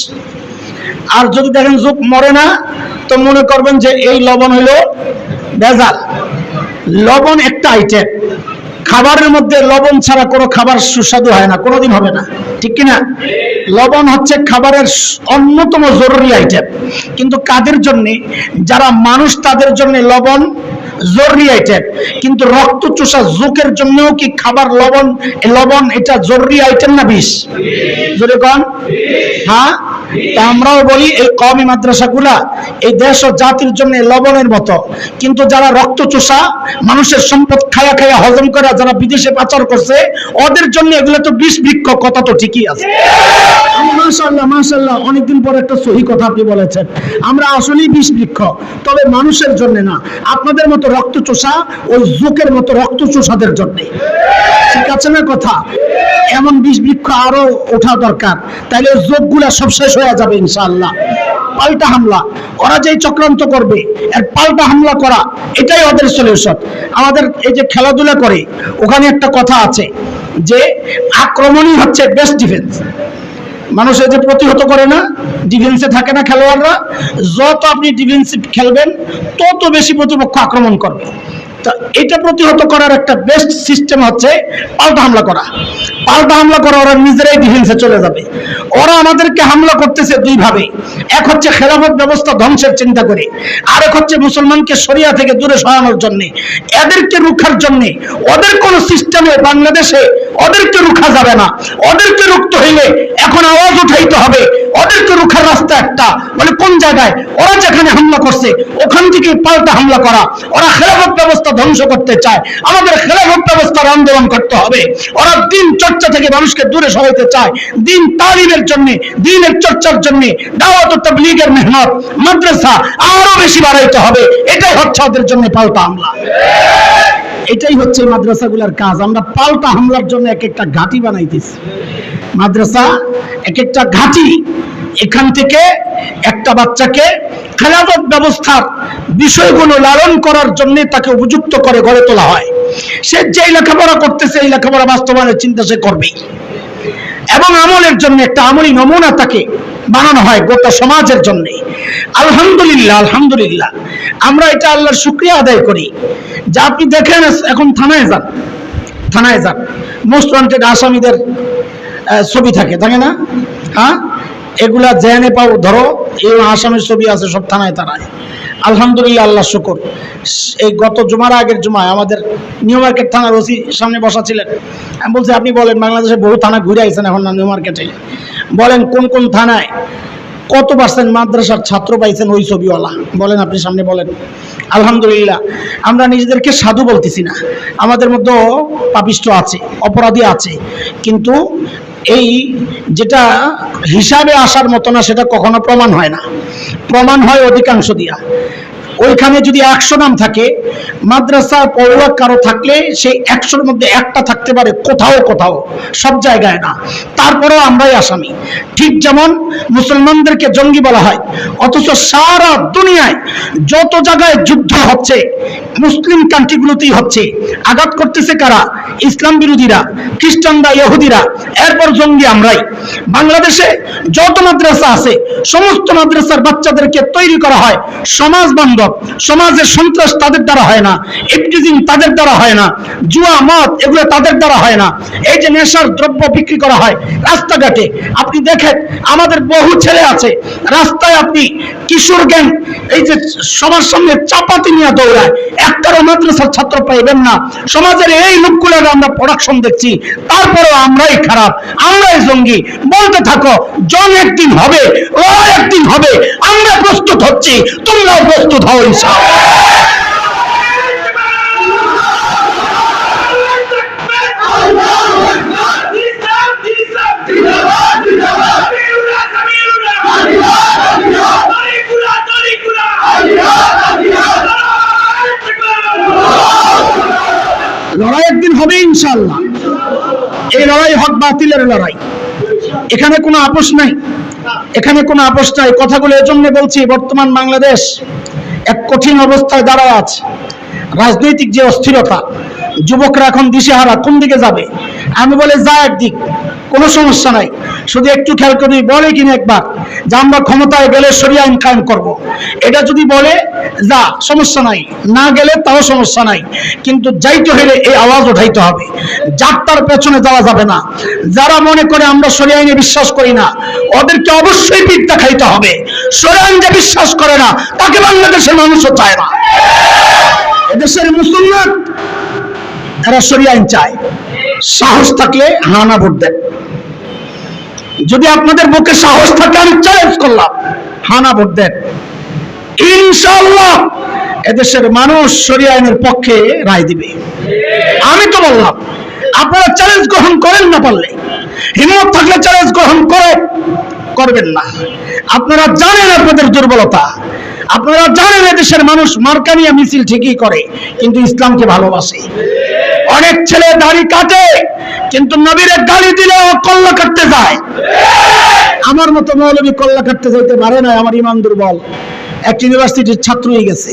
আর যদি দেখেন জোক মরে না তো মনে করবেন যে এই লবণ হলো ভেজাল। লবণ একটা আইটেম, খাবারের মধ্যে লবণ ছাড়া কোনো খাবার সুস্বাদু হয় না, কোনোদিন হবে না, ঠিক কিনা? লবণ হচ্ছে খাবারের অন্যতম জরুরি আইটেম। কিন্তু কাদের জন্য? যারা মানুষ, তাদের জন্য লবণ জরুরি আইটেম। কিন্তু রক্ত চোষা জোকের জন্যও কি খাবার লবণ এটা জরুরি আইটেম না বিষ? জোরে কোন? হ্যাঁ। তা আমরাও বলি এই কওমি মাদ্রাসাগুলা এই দেশ ও জাতির জন্য লবণের মতো। কিন্তু যারা রক্ত চোষা, মানুষের সম্পদ খায়া খায়া হজম করে যারা বিদেশে পাচার করছে, ওদের জন্য এগুলো তো বিষ বৃক্ষ। কথা তো ঠিকই আছে। মাশাআল্লাহ মাশাআল্লাহ, অনেকদিন পর একটা সহি কথা আপনি বলেছেন। আমরা আসলেই বিষ বৃক্ষ, তবে মানুষের জন্য না। আপনাদের মতো রক্ত চোষা ওই জোকের মতো রক্ত চোষাদের জন্য, ঠিক আছে না কথা? এমন বিষ বৃক্ষ আরো ওঠা দরকার, তাইলে জোকগুলা সব শেষ হয়ে যাবে ইনশাআল্লাহ। পাল্টা হামলা, ওরা যেই চক্রান্ত করবে এর পাল্টা হামলা করা, এটাই ওদের সলিউশন। আমাদের এই যে খেলাধুলা করে, ওখানে একটা কথা আছে যে আক্রমণই হচ্ছে বেস্ট ডিফেন্স। মানুষের যে প্রতিহত করে না, ডিফেন্সে থাকে না খেলোয়াড়রা, যত আপনি ডিফেন্সিভ খেলবেন তত বেশি প্রতিপক্ষ আক্রমণ করবে। তা এটা প্রতিহত করার একটা বেস্ট সিস্টেম হচ্ছে পাল্টা হামলা করা। পাল্টা হামলা করা, ওরা নিজেরাই ডিফেন্সে চলে যাবে। ওরা আমাদেরকে হামলা করতেছে দুই ভাবে, এক হচ্ছে খেলাফত ব্যবস্থা ধ্বংসের চিন্তা করে, আর এক হচ্ছে মুসলমানকে শরিয়া থেকে দূরে সরানোর জন্য। এদেরকে রুখার জন্য ওদের কোন সিস্টেমে বাংলাদেশে ওদেরকে রুখা যাবে না। ওদেরকে রুখতে হইলে এখন আওয়াজ উঠাইতে হবে। ওদেরকে রুখার রাস্তা একটা, বলে কোন জায়গায়? ওরা যেখানে হামলা করছে ওখান থেকে পাল্টা হামলা করা। ওরা খেলাফত ব্যবস্থা ধ্বংস করতে চায়, আমাদের খেলাফত ব্যবস্থার আন্দোলন করতে হবে। ওরা দিন চর্চা থেকে মানুষকে দূরে সরাইতে চায়, দিন তালিমের জন্য, দিনের চর্চার জন্য দাওয়াত ও তাবলীগের মেহনত, মাদ্রাসা আরো বেশি বাড়াইতে হবে। এটাই হচ্ছে ওদের জন্য পাল্টা হামলা। এটাই হচ্ছে মাদ্রাসাগুলোর কাজ। আমরা পাল্টা হামলার জন্য এক একটা ঘাঁটি বানাইতেছি। মাদ্রাসা এক একটা ঘাঁটি। এখান থেকে একটা বাচ্চাকে খেলাফত ব্যবস্থার বিষয়গুলো লালন করার জন্য তাকে উপযুক্ত করে গড়ে তোলা হয়। সে যেই লেখাপড়া করতেছে এই লেখাপড়া বাস্তবায়নের চিন্তা সে করবেই, এবং আমলের জন্য একটা আমলি নমুনা তাকে বানানো হয় গোটা সমাজের জন্য। আলহামদুলিল্লাহ আলহামদুলিল্লাহ, আমরা এটা আল্লাহর শুকরিয়া আদায় করি। যা আপনি দেখেন এখন থানায় যান, মোস্ট ওয়ান্টেড আসামিদের ছবি থাকে না? হ্যাঁ, এগুলা জেনে পাও, ধরো এই আসামের ছবি আছে সব থানায়। আলহামদুলিল্লাহ, আল্লাহ শুকর। এই গত জুমার আগের জুমায় আমাদের নিউ মার্কেট থানার ওসি সামনে বসা ছিলেন। আমি বলছি আপনি বলেন, বাংলাদেশে বহু থানা ঘুরে আইছেন এখন না নিউ মার্কেটে, বলেন কোন কোন থানায় কত % মাদ্রাসার ছাত্র পাইছেন ওই ছবিওয়ালা? বলেন, আপনি সামনে বলেন। আলহামদুলিল্লাহ, আমরা নিজেদেরকে সাধু বলতেছি না, আমাদের মধ্যে পাপিষ্ঠ আছে, অপরাধী আছে, কিন্তু এই যেটা হিসাবে আসার মতো না সেটা কখনো প্রমাণ হয় না। প্রমাণ হয় অধিকাংশ দিয়া। ওইখানে যদি 100 নাম থাকে, মাদ্রাসার পড়ুয়া কারো থাকলে সেই 100-র মধ্যে একটা থাকতে পারে কোথাও, সব জায়গায় না। তারপরেও আমরাই আসামি। ঠিক যেমন মুসলমানদেরকে জঙ্গি বলা হয়, অথচ সারা দুনিয়ায় যত জায়গায় যুদ্ধ হচ্ছে মুসলিম কান্ট্রিগুলোতেই হচ্ছে। আঘাত করতেছে কারা? ইসলাম বিরোধীরা, খ্রিস্টানরা, ইহুদিরা, এরপর জঙ্গি আমরাই। বাংলাদেশে যত মাদ্রাসা আছে সমস্ত মাদ্রাসার বাচ্চাদেরকে তৈরি করা হয় সমাজ বান্ধব। সমাজের সন্ত্রাস তাদের দ্বারা হয় না, ইফটিজিং তাদের দ্বারা হয় না, জুয়া মদ এগুলো তাদের দ্বারা হয় না। এই যে নেশার দ্রব্য বিক্রি করা হয় রাস্তাঘাটে, আপনি দেখেন আমাদের বহু ছেলে আছে রাস্তায়, আপনি কিশোর গ্যাং এই যে সবার সামনে চাপাতি নিয়ে দৌড়ায়, একটারও মাদ্রাসার ছাত্র পাইবেন না। সমাজের এই লোকগুলোর আমরা প্রোডাকশন দেখছি, তারপরেও আমরাই খারাপ, আমরাই জঙ্গি। বলতে থাকো, জন একদিন হবে, ও একদিন হবে। আমরা প্রস্তুত হচ্ছি, তোমরাও প্রস্তুত হও ইনশাআল্লাহ। ইনশাআল্লাহ। এই লড়াই হক বাতিলের লড়াই, এখানে কোনো আপোষ নাই, এখানে কোনো আপোষ নাই। কথাগুলো এজন্য বলছি, বর্তমান বাংলাদেশ এক কঠিন অবস্থায় দাঁড়ায় আছে। রাজনৈতিক যে অস্থিরতা, যুবকরা এখন দিশেহারা, কোন দিকে যাবে। আমি বলে যা একদিক, কোনো সমস্যা নাই, শুধু একটু খেয়াল করি বলে কিনা একবার যে আমরা ক্ষমতায় গেলে শরিয়া আইন কায়েম করব। এটা যদি বলে যা, সমস্যা নাই, না গেলে তাও সমস্যা নাই, কিন্তু যাইতে হলে এই আওয়াজ উঠাইতে হবে। যাত্রার পেছনে যাওয়া যাবে না। যারা মনে করে আমরা শরিয়া আইনে বিশ্বাস করি না, ওদেরকে অবশ্যই পিঠ দেখাইতে হবে। শরিয়া আইন যে বিশ্বাস করে না, তাকে বাংলাদেশের মানুষও চায় না। এদেশের মুসলমান এরা শরিয়া আইন চায়। সাহস থাকলে হানা ভোট দেন। যদি আপনাদের বুকে সাহস থাকে, আমি চ্যালেঞ্জ করলাম, হানা ভোট দেন। ইনশাআল্লাহ এদেশের মানুষ শরিয়া আইনের পক্ষে রায় দিবে। আমি তো বললাম, আপনারা চ্যালেঞ্জ গ্রহণ করেন না, পারলে হিম্মত থাকলে চ্যালেঞ্জ গ্রহণ করবেন না। আপনারা জানেন আপনাদের দুর্বলতা, আপনারা জানেন এদেশের মানুষ মার্কা নিয়ে মিছিল ঠিকই করে, কিন্তু ইসলামকে ভালোবাসে। অনেক ছেলে দাড়ি কাটে, কিন্তু নবীরে গালি দিলেও কল্লা কাটতে যায়। আমার মতো মৌলবী কল্লা কাটতে যাইতে পারে না, আমার ইমান দুর্বল। এক ইউনিভার্সিটির ছাত্র হয়ে গেছে,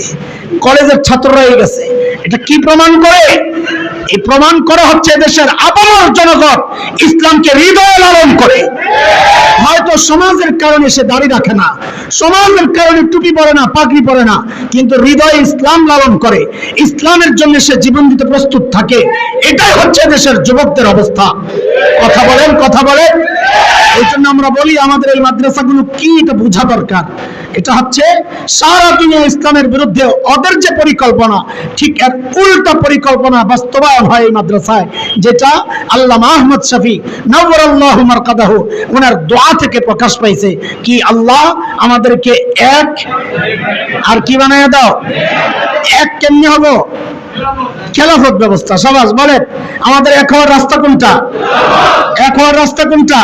কলেজের ছাত্র হয়ে গেছে। এটা কি প্রমাণ করে? এই প্রমাণ করা হচ্ছে দেশের আপামর জনগণ ইসলামকে হৃদয়ে লালন করে। হয়তো সমাজের কারণে সে দাড়ি রাখে না, সমাজের কারণে টুপি পরে না, পাগড়ি পরে না, কিন্তু হৃদয়ে ইসলাম লালন করে, ইসলামের জন্য সে জীবন দিতে প্রস্তুত থাকে। এটাই হচ্ছে দেশের যুবকদের অবস্থা। কথা বলেন, কথা বলেন। এই জন্য আমরা বলি আমাদের এই মাদ্রাসাগুলো কি, এটা বোঝা দরকার। এটা হচ্ছে সারা দুনিয়া ইসলামের বিরুদ্ধে ওদের যে পরিকল্পনা, ঠিক এর উল্টা পরিকল্পনা বাস্তবায়ন হয় এই মাদ্রাসায়, যেটা আল্লামা আহমদ শফি নওয়ারাল্লাহু মারকাদাহু ওনার দোয়া থেকে প্রকাশ পাইছে। কি, আল্লাহ আমাদেরকে এক আর কি বানায় দাও। এক কেমনে হবো? খেলাফত ব্যবস্থা। সবাই বলেন, আমাদের এক হওয়ার রাস্তা কোনটা? এক হওয়ার রাস্তা কোনটা?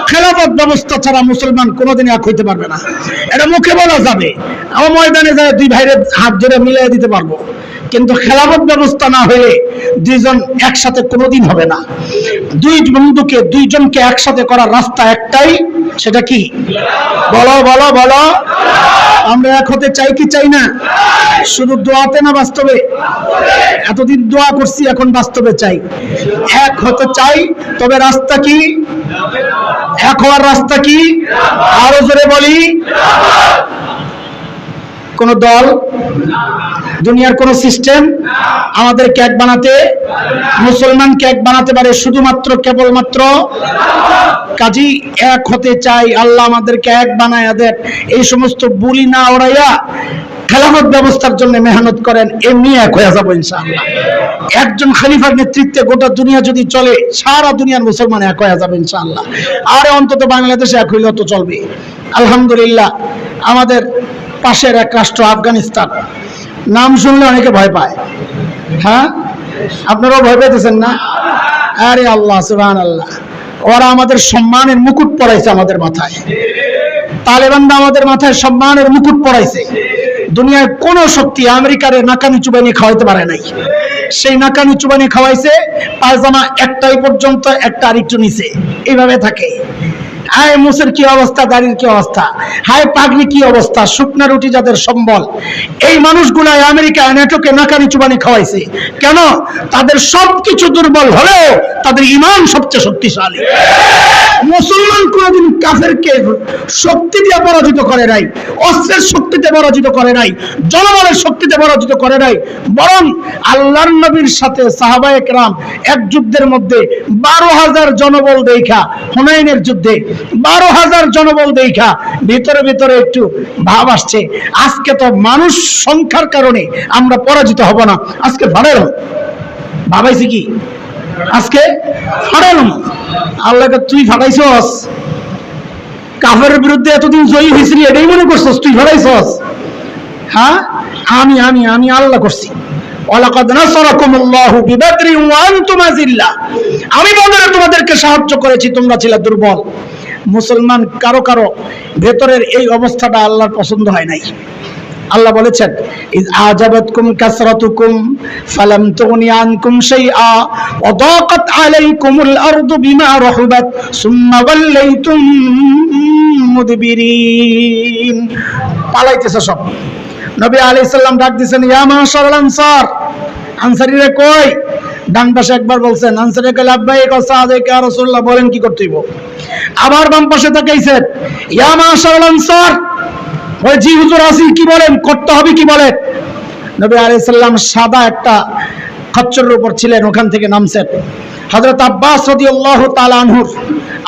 খেলাফত ব্যবস্থা ছাড়া মুসলমান কোনোদিন এক হইতে পারবে না। এটা মুখে বলা যাবে, আমার ময়দানে যায় দুই ভাইরে হাত ধরে মিলিয়ে দিতে পারবো, কিন্তু খেলাফত ব্যবস্থা না হলে দুইজন একসাথে কোনোদিন হবে না। দুই বন্ধুকে, দুইজনকে একসাথে করার রাস্তা একটাই, সেটা কি? বলো বলো বলো। আমরা এক হতে চাই কি চাই না? শুধু দোয়াতে না, বাস্তবে? এতদিন দোয়া করছি, এখন বাস্তবে চাই। এক হতে চাই, তবে রাস্তা কি? এক হওয়ার রাস্তা কি? আরো জোরে বলি। কোন দল, দুনিয়ার কোন সিস্টেম আমাদেরকে এক বানাতে, মুসলমানকে এক বানাতে পারে শুধুমাত্র কেবলমাত্র কাজী এক হতে চাই, আল্লাহ আমাদেরকে এক বানায়া দেন। এই সমস্ত বুলি না ওড়াইয়া খেলাফত ব্যবস্থার জন্য মেহনত করেন, এমনি এক হয়ে যাবো ইনশাআল্লাহ। একজন খলিফার নেতৃত্বে গোটা দুনিয়া যদি চলে, সারা দুনিয়ার মুসলমান এক হয়ে যাবে ইনশাআল্লাহ। আর অন্তত বাংলাদেশে এক হইলেও তো চলবে। আলহামদুলিল্লাহ, আমাদের পাশের এক রাষ্ট্র আফগানিস্তান, নাম শুনলে অনেকে ভয় পায়। হ্যাঁ, আপনারাও ভয় পেতেছেন না? আরে আল্লাহ, সুবহানাল্লাহ। ওরা আমাদের সম্মানের মুকুট পরাইছে আমাদের মাথায়। তালেবানরা আমাদের মাথায় সম্মানের মুকুট পরাইছে। দুনিয়ার কোন শক্তি আমেরিকার নাকানি চুবানি খাওয়াইতে পারে নাই। সেই নাকানি চুবানি খাওয়াইছে, পায়জামা একটাই পর্যন্ত, একটা আরেকটু নিচে, এইভাবে থাকে। হায় মুসের কি অবস্থা, দাড়ির কি অবস্থা, হায় পাগড়ি কি অবস্থা, শুকনা রুটি যাদের সম্বল, এই মানুষগুলা আমেরিকা নেটোকে নাকানি চুবানি খাওয়াইছে। কেন? তাদের সবকিছু দুর্বল হলেও তাদের ঈমান সবচেয়ে শক্তিশালী। মুসলমান কোনদিন কাফেরকে শক্তি দিয়ে পরাজিত করে নাই, অস্ত্রের শক্তিতে পরাজিত করে নাই, জনবলের শক্তিতে পরাজিত করে নাই, বরং আল্লাহর নবীর সাথে সাহাবায়ে কেরাম এক যুদ্ধের মধ্যে 12,000 জনবল দেখা, হুনাইনের যুদ্ধে 12,000 জনবল দেখা ভিতরে ভিতরে একটু ভাব আসছে, আজকে তো মানুষ সংখ্যার কারণে আমরা পরাজিত হব না, আজকে ফাড়াইলাম। ভাবাইছি কি? আজকে ফাড়াইলাম। আল্লাহকে তুই ফাড়াইছস, কাফেরের বিরুদ্ধে এতদিন জয়ী হয়েছিলি, এটাই মনে করছস তুই ফাড়াইছস? হ্যাঁ, আমি আমি আমি আল্লাহ করছি। ওয়ালাকাদ নাসারাকুমুল্লাহু বিবাদরিন ওয়া আনতুম আযিল্লা। আমি বদরে তোমাদেরকে সাহায্য করেছি, তোমরা ছিলে দুর্বল। মুসলমান কারো কারো ভেতরের এই অবস্থাটা আল্লাহর পছন্দ হয় নাই। আল্লাহ বলেছেন, ইজ আজাবাতকুম কাসরাতুকুম ফালাম তুগনি আনকুম শাইআ ওয়া দাকাত আলাইকুমুল আরদু বিমা রাহুবাত সুম্মা ওয়াল্লাইতুম মুদবিরিন। পালাইতেছে সব। নবী আলাইহিস সালাম ডাক দিয়েছেন, ইয়া মাশারাল আনসার, আনসারীরা কই? ডান পাশে একবার বলছেন, আনসারে কইল লাব্বাইক ওয়া সাদাইক ইয়া রাসূলুল্লাহ, বলেন কি করতে হইব। আবার বাম পাশে তাকাইছেন, ইয়া মাশারাল আনসার, ওই জি হুজুর আসি, কি বলেন, করতে হবে কি বলেন। নবী আলাইহিস সালাম সাদা একটা খচ্চরের উপর ছিলেন, ওখান থেকে নামছেন। হযরত আব্বাস রাদিয়াল্লাহু তাআলা আনহুর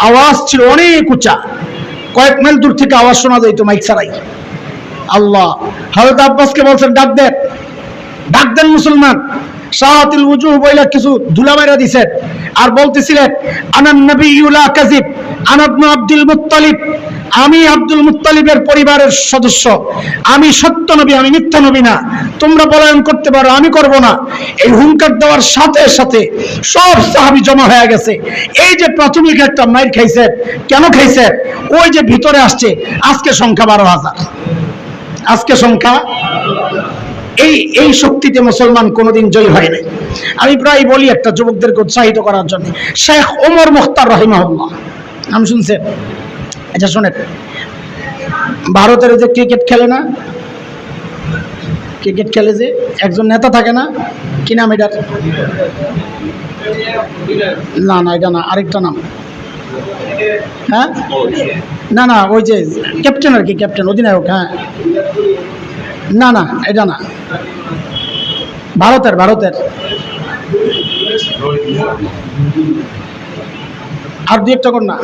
আওয়াজ ছিল অনেক উঁচা, কয়েক মাইল দূর থেকে আওয়াজ শোনা যাইতো মাইক ছাড়াই। আল্লাহ হযরত আব্বাসকে বলছেন, ডাক দেন, ডাক দেন মুসলমান। শাহাতিল ওয়াজুহ বইলা কিছু ধুলা মাইরা দিছেন আর বলতেছিলেন, আনান নবিয়্যু লা কাযিব আনা ইবনু আব্দুল মুত্তালিব, আমি আব্দুল মুত্তালিবের পরিবারের সদস্য, আমি সত্য নবী, আমি মিথ্যা নবী না। তোমরা পলায়ন করতে পারো, আমি করব না। এই হুঙ্কার দেওয়ার সাথে সাথে সব সাহাবী জমা হয়ে গেছে। এই যে প্রাথমিক একটা মাইর খাইছে, কেন খাইছে? ওই যে ভিতরে আসছে, আজকে সংখ্যা 12,000, আজকে সংখ্যা। এই শক্তিতে মুসলমান কোনোদিন জয়ী হয় নাই। আমি প্রায় বলি একটা যুবকদেরকে উৎসাহিত করার জন্য, শেখ ওমর মুখতার রাহিমাহুল্লাহ, নাম শুনছেন? আচ্ছা শোনেন, ভারতের যে ক্রিকেট খেলে না, ক্রিকেট খেলে যে একজন নেতা থাকে না, কি নাম এটার? না না, এটা না, আরেকটা নাম। হ্যাঁ, না না, ওই যে ক্যাপ্টেন আর কি, ক্যাপ্টেন, অধিনায়ক। হ্যাঁ, না না, এটা না, ভারতের আর দুই একটা কর না,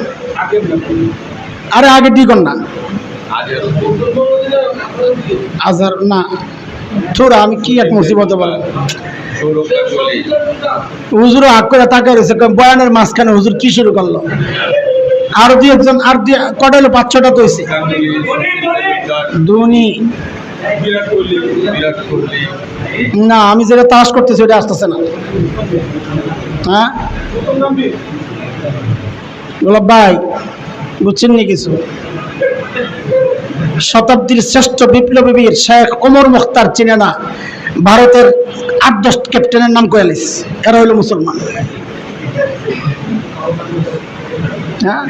আরে আগে দুই কর না, আজহার না, থোড়া, আমি কি এক মুসিবতে বলেন। হুজুর হাত করে তাকায় রয়েছে, বয়ানের মাঝখানে হুজুর কি শুরু করলো। আর দুই একজন, আর দুই কটা হলো, 5-6টা তো হয়েছে। ধোনি না, আমি যেটা তাস করতেছি ওটা আসতেছে না। হ্যাঁ গোলাপ ভাই, বুঝছেন নি কিছু? শতাব্দীর শ্রেষ্ঠ বিপ্লবী বীর শেখ ওমর মুখতার চিনে না? ভারতের 8-10 ক্যাপ্টেনের নাম কয়ালিস, এরা হইল মুসলমান। হ্যাঁ,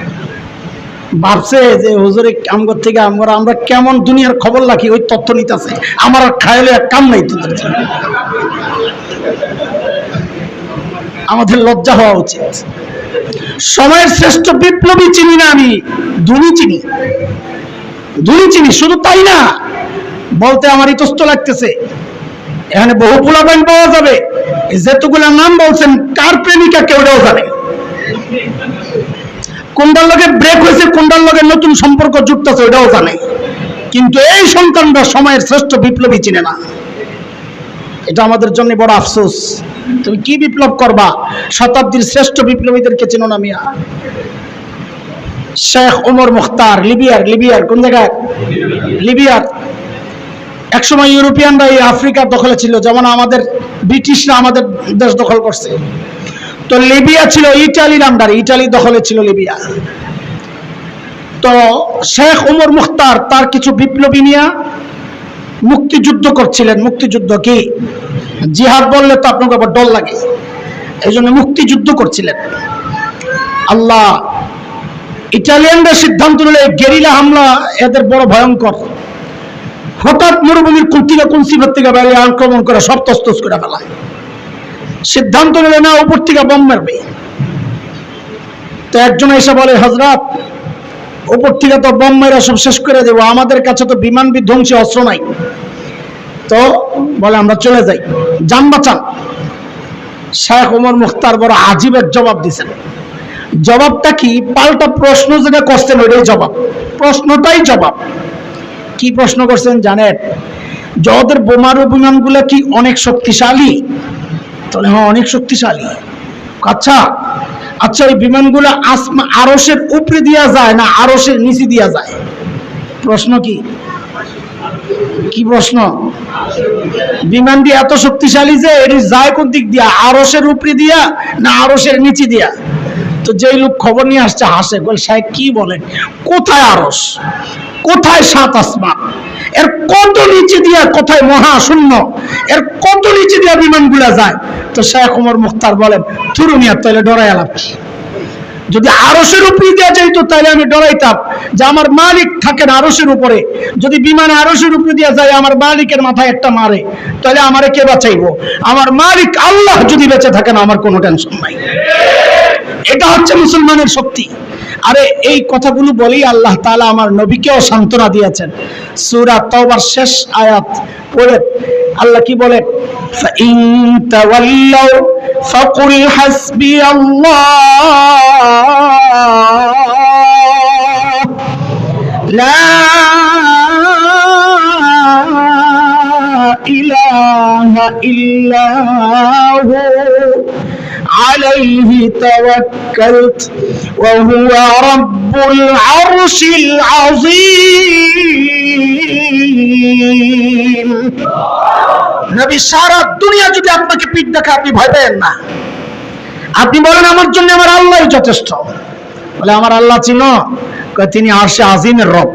ভাবছে যে হুজুরে আমগর থেকে আমরা কেমন দুনিয়ার খবর রাখি, ওই তথ্য নিতেছে। আমার আর খাইলে এক কাম নাই তোদের। আমাদের লজ্জা হওয়া উচিত। সময়ের শ্রেষ্ঠ বিপ্লবী চিনি না আমি, ধোনি চিনি, ধোনি চিনি। শুধু তাই না, বলতে আমার ইতস্ত লাগতেছে, এখানে বহু পোলাপাইন পাওয়া যাবে, যেতগুলা নাম বলছেন, কার প্রেমিকা কেউটাও জানে, কোনটার লগে ব্রেক হয়েছে, কোনটার লগে নতুন সম্পর্ক যুক্ত আছে, ওটাও জানে। কিন্তু এই সন্তানরা সময়ের শ্রেষ্ঠ বিপ্লবী চিনে না। এটা আমাদের জন্য বড় আফসোস। তুমি কি বিপ্লব করবা? শতাব্দীর শ্রেষ্ঠ বিপ্লবীদেরকে চেনো না মিয়া? শেখ ওমর মুখতার, লিবিয়ার কোন জায়গায়? লিবিয়ার। একসময় ইউরোপিয়ানরা এই আফ্রিকার দখলে ছিল, যেমন আমাদের ব্রিটিশরা আমাদের দেশ দখল করছে। তো লিবিয়া ছিল ইটালির আন্ডারে, ইটালি দখলে ছিল লিবিয়া। তো শেখ ওমর মুখতার তার কিছু বিপ্লবী নিয়ে মুক্তিযুদ্ধ করছিলেন। মুক্তিযুদ্ধ কি? জিহাদ বললে তো আপনাকে আবার ডর লাগে, এই জন্য মুক্তিযুদ্ধ করছিলেন। আল্লাহ, ইটালিয়ানরা সিদ্ধান্ত নিল গেরিলা হামলা এদের বড় ভয়ঙ্কর। হঠাৎ মরুভূমির কোন থেকে কোন সিফার থেকে বাইরে আক্রমণ করে সব তস্তস করে ফেলায়। সিদ্ধান্ত নিলে না, উপর থেকে বম মারবে। তো একজন এসে বলে, হযরত, উপর থেকে তো বম মেরে সব শেষ করে দেবো, আমাদের কাছে তো বিমান বিধ্বংসী অস্ত্র নাই। তো বলে, আমরা চলে যাই, যান বাঁচান। শেখ ওমর মুখতার বড় আজীব এক জবাব দিয়েছেন। জবাবটা কি? পাল্টা প্রশ্ন যেটা করছেন ওইটাই জবাব, প্রশ্নটাই জবাব। কি প্রশ্ন করছেন জানেন? যাদের বোমারু বিমানগুলো কি অনেক শক্তিশালী? তাহলে হ্যাঁ, অনেক শক্তিশালী। আচ্ছা আচ্ছা, এই বিমানগুলো আরশের উপরে দিয়া যায় না আরশের নিচে দিয়া যায়? প্রশ্ন কি? কি প্রশ্ন? বিমানটি এত শক্তিশালী যে এটি যায় কোন দিক দিয়া, আরশের উপরে দিয়া না আরশের নিচে দিয়া? তো যেই লোক খবর নিয়ে আসছে হাসে, বলে, সাহেব কি বলেন, কোথায় আরশ, কোথায় সাত আসমান? এর কত নিচে দিয়া, কোথায় মহাশূন্য, এর কত নিচে দিয়া বিমানগুলা যায়। তো শেখ ওমর মুখতার বলেন, থুরুমিয়া তাইলে ডরাই আলাপ, যদি আরশের উপরে দেওয়া যাইতো তাহলে আমি ডরাইতাম যে আমার মালিক থাকেন আরশের উপরে, যদি বিমান আরশের উপরে দেওয়া যায় আমার মালিকের মাথায় একটা মারে, তাহলে আমারে কে বাঁচাইবো? আমার মালিক আল্লাহ যদি বেঁচে থাকেন আমার কোনো টেনশন নাই। এটা হচ্ছে মুসলমানের শক্তি। আরে এই কথাগুলো বলেই আল্লাহ তাআলা আমার নবীকেও সান্ত্বনা দিয়েছেন। সূরা তাওবার শেষ আয়াত পড়ে আল্লাহ কি বলে, ফাইন তাওয়াল্লাউ ফাকুল হাসবিয়াল্লাহ লা ইলাহা ইল্লাহু عليه توكلت وهو رب العرش العظيم। নবী সারা দুনিয়া যদি আপনাকে পিঠ দেখে আপনি ভয় পেয়েন না, আপনি বলেন আমার জন্য আমার আল্লাহই যথেষ্ট। বলে আমার আল্লাহ চিনো? তিনি আরশে আজিমের রব,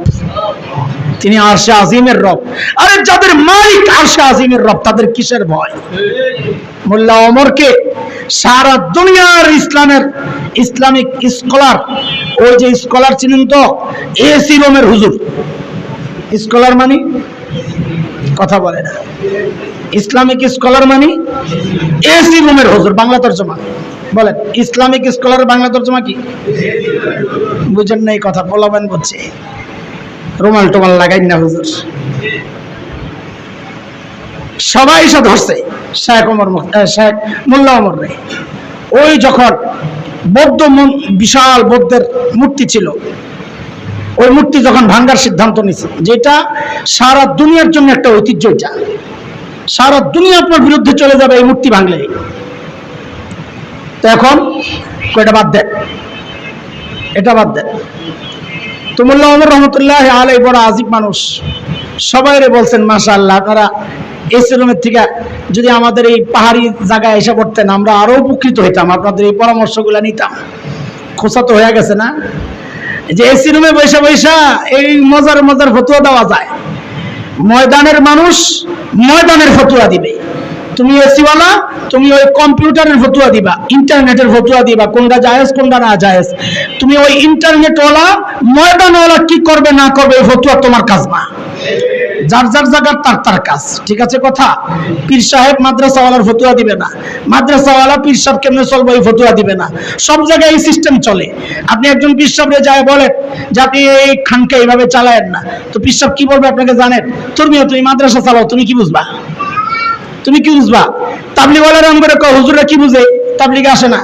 তিনি আরশে আজিমের রব। আরে যাদের মালিক আরশে আজিমের রব তাদের কিসের ভয়? মোল্লা ওমরকে সারা দুনিয়ার ইসলামিক স্কলার, ওই যে স্কলার ছিলেন তো এসি রুমের হুজুর, স্কলার মানে কথা বলে না, ইসলামিক স্কলার মানে এসি রুমের হুজুর, বাংলা তর্জমা বলেন। ইসলামিক স্কলার বাংলা তর্জমা কি বুঝেন না? এই কথা বলবেন বলছে রুমাল টোমাল লাগাই না হুজুর। সবাই এসে ধরছে শেখ মোল্লা ওমর রে। ওই যখন বৌদ্ধ বিশাল বৌদ্ধের মূর্তি ছিল, ওই মূর্তি যখন ভাঙ্গার সিদ্ধান্ত নিছে, যেটা সারা দুনিয়ার জন্য একটা ঐতিহ্য, এটা সারা দুনিয়া আপনার বিরুদ্ধে চলে যাবে এই মূর্তি ভাঙলে। তো এখন কয়টা বাদ দেন, এটা বাদ দেন। তো মোল্লা ওমর রহমতুল্লাহ আলাইহি বড় আজিব মানুষ, সবাইরে বলছেন মাশাআল্লাহ আপনারা এসি রুমের থেকে যদি আমাদের এই পাহাড়ি জায়গায় এসে পড়তেন আমরা আরো উপকৃত হইতাম, আপনাদের এই পরামর্শগুলো নিতাম। খোঁচা তো হয়ে গেছে না, যে এসি রুমে বৈশা বৈশা এই মজার মজার ফতুয়া দেওয়া যায়। ময়দানের মানুষ ময়দানের ফতুয়া দিবে, তুমি এসিওয়ালা তুমি ওই কম্পিউটারের ফতুয়া দিবা, ইন্টারনেটের ফতুয়া দিবা, কোনটা জায়েজ কোনটা না জায়েজ। তুমি ওই ইন্টারনেটওয়ালা ময়দানওয়ালা কি করবে না করবে এই ফতুয়া তোমার কাজ না, যার যার জায়গার তার কাজ। ঠিক আছে কথা? পীর সাহেব মাদ্রাসাওয়ালার ফতুয়া দিবে না, মাদ্রাসাওয়ালা পীর সাহেব কেমনে চলবে এই ফতুয়া দিবে না। সব জায়গায় এই সিস্টেম চলে। আপনি একজন পীর সাহেবরে যায় বলেন যে আপনি এই খানকে এইভাবে চালায়েন না, তো পীর সাহেব কি বলবে আপনাকে জানেন? তুমি মাদ্রাসা চালাও, তুমি কি বুঝবা? তুমি কি বুঝবা? তাবলিগওয়ালার নাম করে হুজুররা কি বুঝে? তাবলিগে আসে না।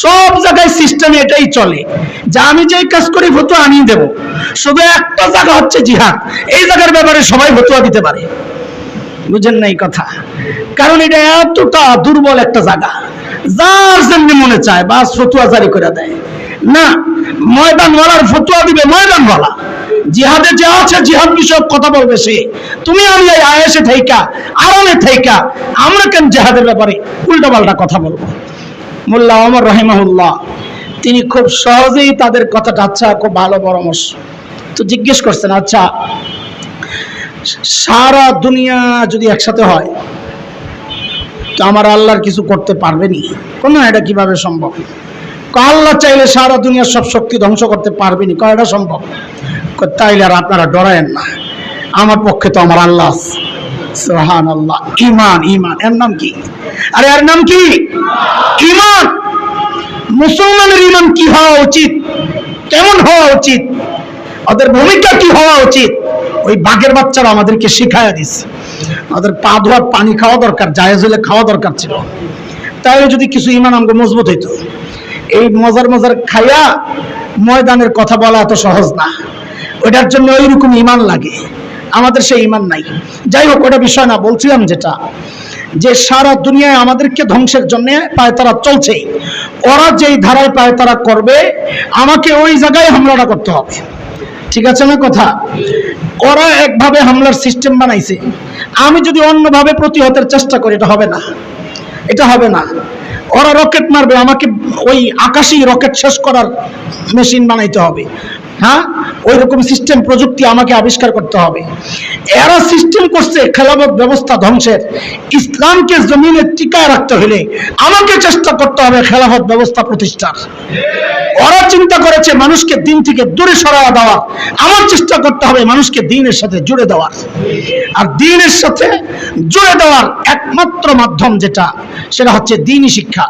সব জায়গায় সিস্টেমে এটাই চলে যে আমি যেই কাজ করি ফতুয়া আমি দেব। শুধু একটা জায়গা হচ্ছে জিহাদ, এই জায়গার ব্যাপারে সবাই ফতুয়া দিতে পারে। বুঝেন না এই কথা? কারণ এটা এতটা দুর্বল একটা জায়গা, যার যেমনি মনে চায় বাস ফতুয়া জারি করে দেয়। না, ময়দানওয়ালার ফতুয়া দিবে ময়দানওয়ালা, জিহাদে যে আছে জিহাদ বিষয়ক কথা বলবে সে। তুমি আমি আয়েশে থাইকা আরামে থাইকা আমরা কেন জিহাদের ব্যাপারে উল্টাপাল্টা কথা বলবো? মোল্লা ওমর রাহিমাহুল্লাহ তিনি খুব সহজেই তাদের কথাটা, আচ্ছা খুব ভালো পরামর্শ তো জিজ্ঞেস করছেন, আচ্ছা সারা দুনিয়া যদি একসাথে হয় তো আমার আল্লাহর কিছু করতে পারবেনি? কোনো এটা কিভাবে সম্ভব? আল্লাহ চাইলে সারা দুনিয়ার সব শক্তি ধ্বংস করতে পারবেনি, কয়টা সম্ভব? তাইলে আর আপনারা ডরায়েন না, আমার পক্ষে তো আমার আল্লাহ। সুবহানাল্লাহ। ঈমান, ঈমান এর নাম কি? আরে এর নাম কি? ঈমান। মুসলমানের ঈমান কি হওয়া উচিত, কেমন হওয়া উচিত, ওদের ভূমিকা কি হওয়া উচিত, ওই বাঘের বাচ্চারা আমাদেরকে শিখায়া দিচ্ছে। আমাদের পা ধোয়ার পানি খাওয়া দরকার, জায়েজ হলে খাওয়া দরকার ছিল। তাহলে যদি কিছু ঈমান আমাকে মজবুত হইতো। এই মজার মজার খাইয়া ময়দানের কথা বলা এত সহজ না, ওইটার জন্য ওইরকম ঈমান লাগে। আমাদের সেই ঈমান নাই। যাই হোক, ওটা বিষয় না। বলছিলাম যেটা, যে সারা দুনিয়ায় আমাদেরকে ধ্বংসের জন্য পায়তারা চলছে, ওরা যেই ধারায় পায়তারা করবে আমাকে ওই জায়গায় হামলাটা করতে হবে। ঠিক আছে না কথা? ওরা একভাবে হামলার সিস্টেম বানাইছে, আমি যদি অন্যভাবে প্রতিহতের চেষ্টা করি এটা হবে না, এটা হবে না। ওরা রকেট মারবে, আমাকে ওই আকাশী রকেট শেষ করার মেশিন বানাইতে হবে। হ্যাঁ, ওই রকম সিস্টেম প্রযুক্তি আমাকে আবিষ্কার করতে হবে। এরা সিস্টেম করছে খেলাফত ব্যবস্থা ধ্বংসের। ইসলামকে জমিনে টিকায় রাখতে হলে আমাকে চেষ্টা করতে হবে খেলাফত ব্যবস্থা প্রতিষ্ঠার। ওরা চিন্তা করেছে মানুষকে দিন থেকে দূরে সরায়া দেওয়া, আমার চেষ্টা করতে হবে মানুষকে দ্বীনের সাথে জুড়ে দেওয়ার। আর দ্বীনের সাথে জুড়ে দেওয়ার একমাত্র মাধ্যম যেটা, সেটা হচ্ছে দ্বীনি শিক্ষা।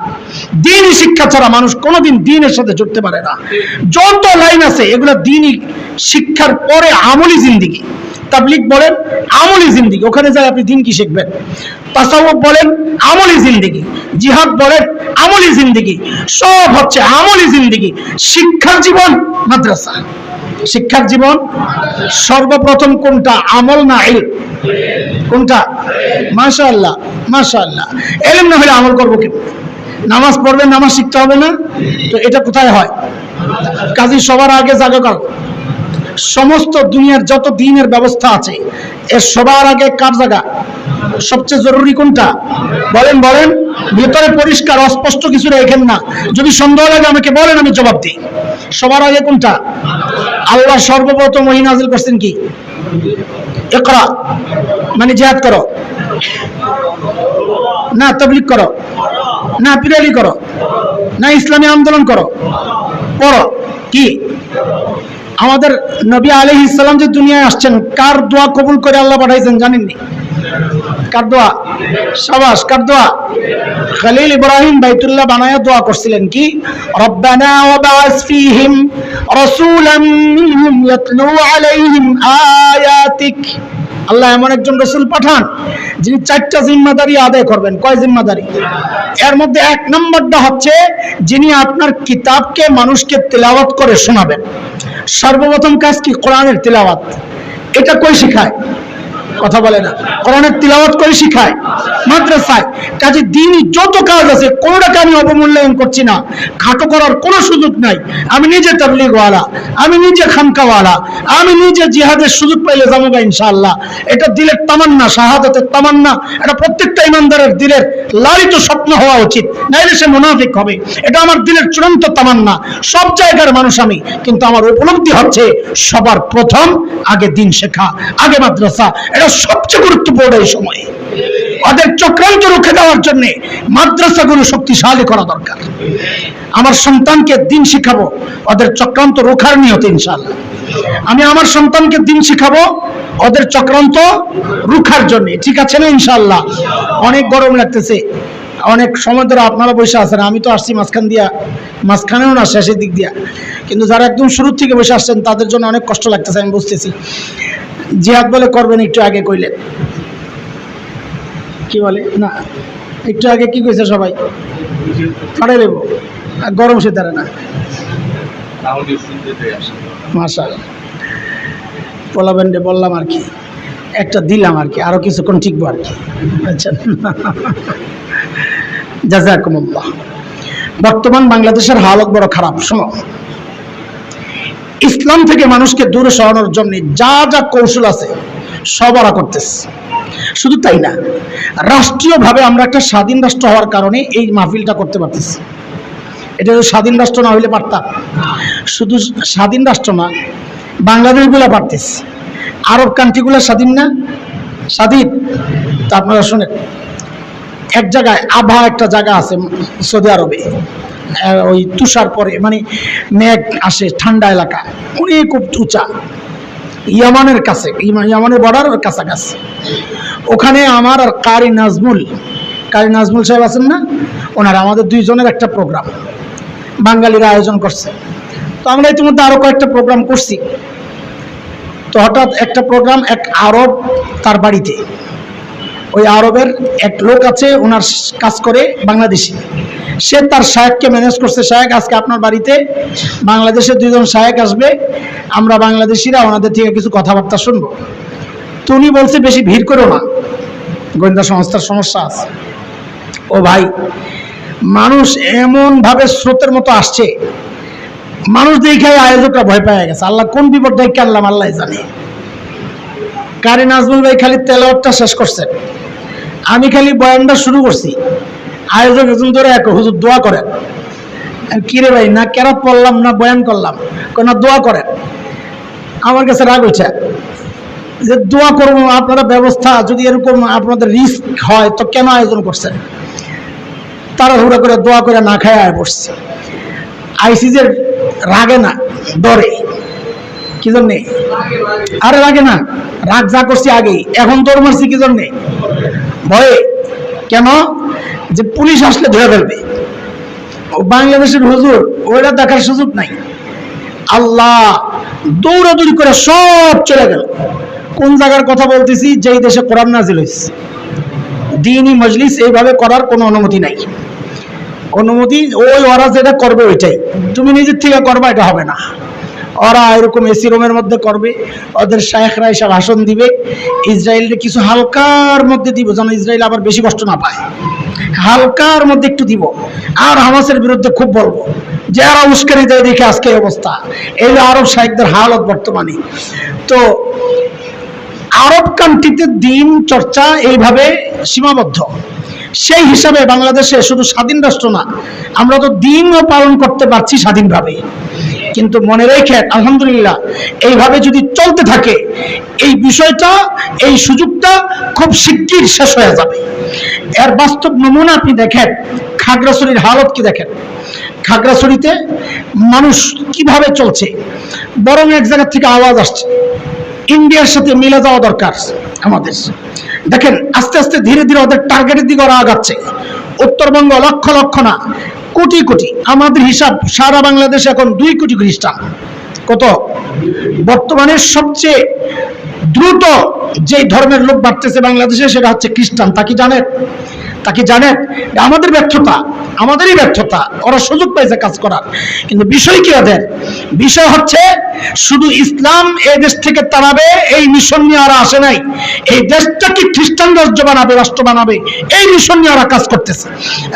দ্বীনি শিক্ষা ছাড়া মানুষ কোনোদিন দ্বীনের সাথে জুড়তে পারে না। যত লাইন আছে এগুলো দ্বীনি শিক্ষার পরে আমলি জিন্দেগি। তাবলিগ বলেন আমলি জিন্দেগি, ওখানে যাই আপনি দ্বীন কি শিখবেন। তাসাউফ বলেন আমলি জিন্দেগি, জিহাদ বলেন আমলি জিন্দেগি, সব হচ্ছে আমলি জিন্দেগি। শিক্ষার জীবন মাদ্রাসা। শিক্ষার জীবন সর্বপ্রথম কোনটা, আমল না ইলম? কোনটা? মাশাআল্লাহ মাশাআল্লাহ। ইলম না হলে আমল করবো কি? নামাজ পড়বেন, নামাজ শিখতে হবে না? তো এটা কোথায় হয়? কাজী সবার আগে জায়গা কর। সমস্ত দুনিয়ার যত দ্বীনের ব্যবস্থা আছে এর সবার আগে কার জায়গা? সবচেয়ে জরুরি কোনটা বলেন? বলেন, ভিতরে পরিষ্কার অস্পষ্ট কিছু রেখেন না। যদি সন্দেহ লাগে আমাকে বলেন, আমি জবাব দিই। সবার আগে কোনটা? আল্লাহ সর্বপ্রথম ওহী নাযিল করছেন কি? ইকরা, মানে জিহাদ করো না, তাবলীগ করো না, পিরালি করো না, ইসলামী আন্দোলন করো, পড়ো। কি আমাদের নবী আলাইহিস সালাম যে দুনিয়ায় আসছেন, কার দোয়া কবুল করে আল্লাহ পাঠাইছেন জানেননি? কার দোয়া? শাবাশ, কার দোয়া? খলিল ইব্রাহিম বাইতুল্লাহ বানায়া দোয়া করছিলেন কি? রব্বানা ওয়াবা'আস ফীহিম রাসূলাম মিনহুম ইয়াতলু আলাইহিম আয়াতিক। আল্লাহ এমন একজন রাসূল পাঠান যিনি 4টা জিম্মাদারি আদায় করবেন। কয় জিম্মাদারি? এর মধ্যে 1 নম্বরটা হচ্ছে যিনি আপনার কিতাবকে মানুষকে তেলাওয়াত করে শোনাবেন। সর্বপ্রথম কাজ কি? কোরআনের তেলাওয়াত। এটা কই শিখায়? কথা বলে না। কোরআনের তিলাওয়াত করে শিখায় মাদ্রাসায়। কাজে দ্বীনি যত কাজ আছে কোনোটাকে আমি অবমূল্যায়ন করছি না, খাটো করার কোনো সুযোগ নাই। আমি নিজে তাবলীগওয়ালা, আমি নিজে খানকাওয়ালা, আমি নিজে জিহাদের সুযোগ পাইলে যাবো ইনশাআল্লাহ। এটা দিলের তামান্না, শাহাদাতের তামান্না। এটা প্রত্যেকটা ইমানদারের দিলের লালিত স্বপ্ন হওয়া উচিত, নাইলে সে মুনাফিক হবে। এটা আমার দিলের চূড়ান্ত তামান্না। সব জায়গার মানুষ আমি, কিন্তু আমার উপলব্ধি হচ্ছে সবার প্রথম আগে দ্বীন শেখা, আগে মাদ্রাসা। এটা সবচেয়ে গুরুত্বপূর্ণ এই সময়ে। ওদের চক্রান্ত রুখে দেওয়ার জন্য মাদ্রাসাগুলো শক্তিশালী করা দরকার। আমার সন্তানকে দ্বীন শিখাবো ওদের চক্রান্ত রোখার নিয়তে ইনশাআল্লাহ। আমি আমার সন্তানকে দ্বীন শিখাবো ওদের চক্রান্ত রুখার জন্য, ঠিক আছে না ইনশাআল্লাহ? অনেক গরম লাগতেছে, অনেক সময় ধরে আপনারা বসে আছেন, আমি তো আসছি মাঝখান দিয়া, মাঝখানেও না শেষের দিক দিয়া, কিন্তু যারা একদম শুরুর থেকে বসে আসছেন তাদের জন্য অনেক কষ্ট লাগতেছে, আমি বুঝতেছি। জিহাদ বলে করবেন, একটু আগে কইলেন কি বলে না, একটু আগে কি কইছে সবাই? ফাড়ে দেব, গরম সে দাঁড়ে না। মাশাআল্লাহ, পোলাবেন্ডে বললাম আর কি, একটা দিলাম আর কি, আরো কিছুক্ষণ ঠিকবো আর কি। আচ্ছা, জাযাকুমুল্লাহ। বর্তমান বাংলাদেশের হালত বড় খারাপ। শোনো, ইসলাম থেকে মানুষকে দূরে সরানোর জন্য যা যা কৌশল আছে সব ওরা করতেছে। শুধু তাই না, রাষ্ট্রীয়ভাবে আমরা একটা স্বাধীন রাষ্ট্র হওয়ার কারণে এই মাহফিলটা করতে পারতেছি। এটা স্বাধীন রাষ্ট্র না হইলে পারতাম। শুধু স্বাধীন রাষ্ট্র না, বাংলাদেশগুলো পারতেছে। আরব কান্ট্রিগুলো স্বাধীন না? স্বাধীন। তা আপনারা শোনেন, এক জায়গায় আবহা একটা জায়গা আছে সৌদি আরবে, ওই তুষার পরে মানে মেঘ আসে, ঠান্ডা এলাকা, অনেক উঁচা, ইয়ামানের কাছে, ইয়ামানের বর্ডার কাছাকাছি। ওখানে আমার আর কারি নাজমুল সাহেব আছেন না, ওনারা আমাদের দুইজনের একটা প্রোগ্রাম বাঙালিরা আয়োজন করছে। তো আমরা ইতিমধ্যে আরো কয়েকটা প্রোগ্রাম করছি। তো হঠাৎ একটা প্রোগ্রাম এক আরব, তার বাড়িতে, ওই আরবের এক লোক আছে, ওনার কাজ করে বাংলাদেশি, সে তার শায়েখকে ম্যানেজ করছে, শায়েখ আজকে আপনার বাড়িতে বাংলাদেশের 2জন শায়েখ আসবে, আমরা বাংলাদেশিরা ওনাদের থেকে কিছু কথাবার্তা শুনবো। তো উনি বলছে বেশি ভিড় করো না, গোয়েন্দা সংস্থার সমস্যা আছে। ও ভাই, মানুষ এমন ভাবে স্রোতের মতো আসছে, মানুষ দেখে আয়োজকরা ভয় পেয়ে গেছে। আল্লাহ কোন বিপদ ডেকে আনলাম আল্লাহ জানে। কারি নাজমুল ভাই খালি তেলাওয়াতটা শেষ করছেন, আমি খালি বয়ানটা শুরু করছি। আয়োজক একজন ধরে এক হুজুর দোয়া করেন। কিরে ভাই, না কেরাত পড়লাম না বয়ান করলাম, না দোয়া করেন। আমার কাছে রাগ হয়েছে যে দোয়া করবো, আপনারা ব্যবস্থা যদি এরকম আপনাদের রিস্ক হয় তো কেন আয়োজন করছেন? তারা হুড়া করে দোয়া করে না খায় আয় বসছে। আইসিজের রাগে না, ডরে। কি জন্যে? আরে রাগে না, রাগ যা করছি আগেই, এখন দৌড় মারছি কি জন্যে? ভয়ে। কেন? যে পুলিশ আসলে ধরে ফেলবে। বাংলাদেশের হুজুর ওইটা দেখার সুযোগ নাই। আল্লাহ দৌড়াদৌড়ি করে সব চলে গেল। কোন জায়গার কথা বলতেছি? যেই দেশে কোরআন নাজিল হয়েছে। দ্বীনি মজলিস এইভাবে করার কোনো অনুমতি নাই। অনুমতি ওরা যেটা করবে ওইটাই, তুমি নিজের থেকে করবা এটা হবে না। ওরা এরকম এসি রুমের মধ্যে করবে, ওদের শায়েখরা এসে ভাষণ দিবে, ইসরায়েলকে কিছু হালকার মধ্যে দিব যেন ইসরায়েল আবার বেশি কষ্ট না পায়, হালকার মধ্যে একটু দিব। আর হামাসের বিরুদ্ধে খুব বলবো যে এরা উস্কানি দেয় দেখে আজকে এই অবস্থা। এই আরব শায়েখদের হালত বর্তমানে। তো আরব কান্ট্রিতে দিন চর্চা এইভাবে সীমাবদ্ধ। সেই হিসাবে বাংলাদেশে শুধু স্বাধীন রাষ্ট্র না, আমরা তো দিনও পালন করতে পারছি স্বাধীনভাবে। কিন্তু মনে রেখে আলহামদুলিল্লাহ এইভাবে যদি চলতে থাকে এই বিষয়টা, এই সুযোগটা খুব শিগগির শেষ হয়ে যাবে। এর বাস্তব নমুনা আপনি দেখেন, খাগড়াছড়ির হালত কি দেখেন। খাগড়াছড়িতে মানুষ কিভাবে চলছে, বরং এক জায়গা থেকে আওয়াজ আসছে ইন্ডিয়ার সাথে মিলে যাওয়া দরকার আমাদের। দেখেন আস্তে আস্তে ধীরে ধীরে ওদের টার্গেটের দিকে ওরা আগাচ্ছে। উত্তরবঙ্গ লক্ষ লক্ষ না কোটি কোটি, আমাদের হিসাব সারা বাংলাদেশে এখন 2 কোটি খ্রিস্টান। কত? বর্তমানে সবচেয়ে দ্রুত যে ধর্মের লোক বাড়তেছে বাংলাদেশে সেটা হচ্ছে খ্রিস্টান। তা কি জানেন? তা কি জানেন? আমাদের ব্যর্থতা, আমাদেরই ব্যর্থতা। ওরা সুযোগ পাইছে কাজ করার, কিন্তু বিষয় কি ওদের? বিষয় হচ্ছে শুধু ইসলাম এই দেশ থেকে তাড়াবে এই মিশন নিয়ে ওরা আসে নাই। এই দেশটাকে খ্রিস্টান রাজ্য বানাবে, রাষ্ট্র বানাবে, এই মিশন নিয়ে ওরা কাজ করতেছে।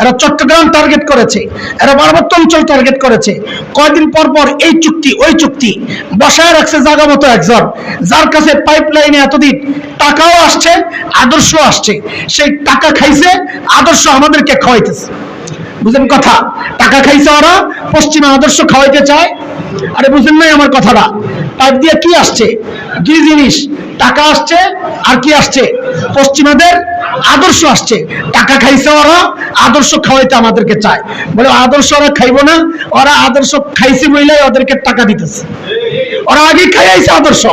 এরা চট্টগ্রাম টার্গেট করেছে, এরা পার্বত্য অঞ্চল টার্গেট করেছে। কয়েকদিন পর পর এই চুক্তি ওই চুক্তি বসায় রাখছে জায়গা মতো একজন, যার কাছে পাইপলাইনে এতদিন টাকাও আসছে, আদর্শ আসছে। সেই টাকা খাইছে, আদর্শ আমাদেরকে খাওয়াইতেছে। বুঝেন কথা? টাকা খাইছে ওরা, পশ্চিমা আদর্শ খাওয়াইতে চায়। আরে বুঝেন নাই আমার কথাটা? পাইপ দিয়ে কি আসছে? 2 জিনিস, টাকা আসছে আর কি আসছে? পশ্চিমাদের আদর্শ আসছে। টাকা খাইছে ওরা, আদর্শ খাওয়াইতে আমাদেরকে চায়। বলে আদর্শ ওরা খাইবো না, ওরা আদর্শ খাইছে বলেই ওদেরকে টাকা দিতেছে। ওরা আগে খাইছে আদর্শ।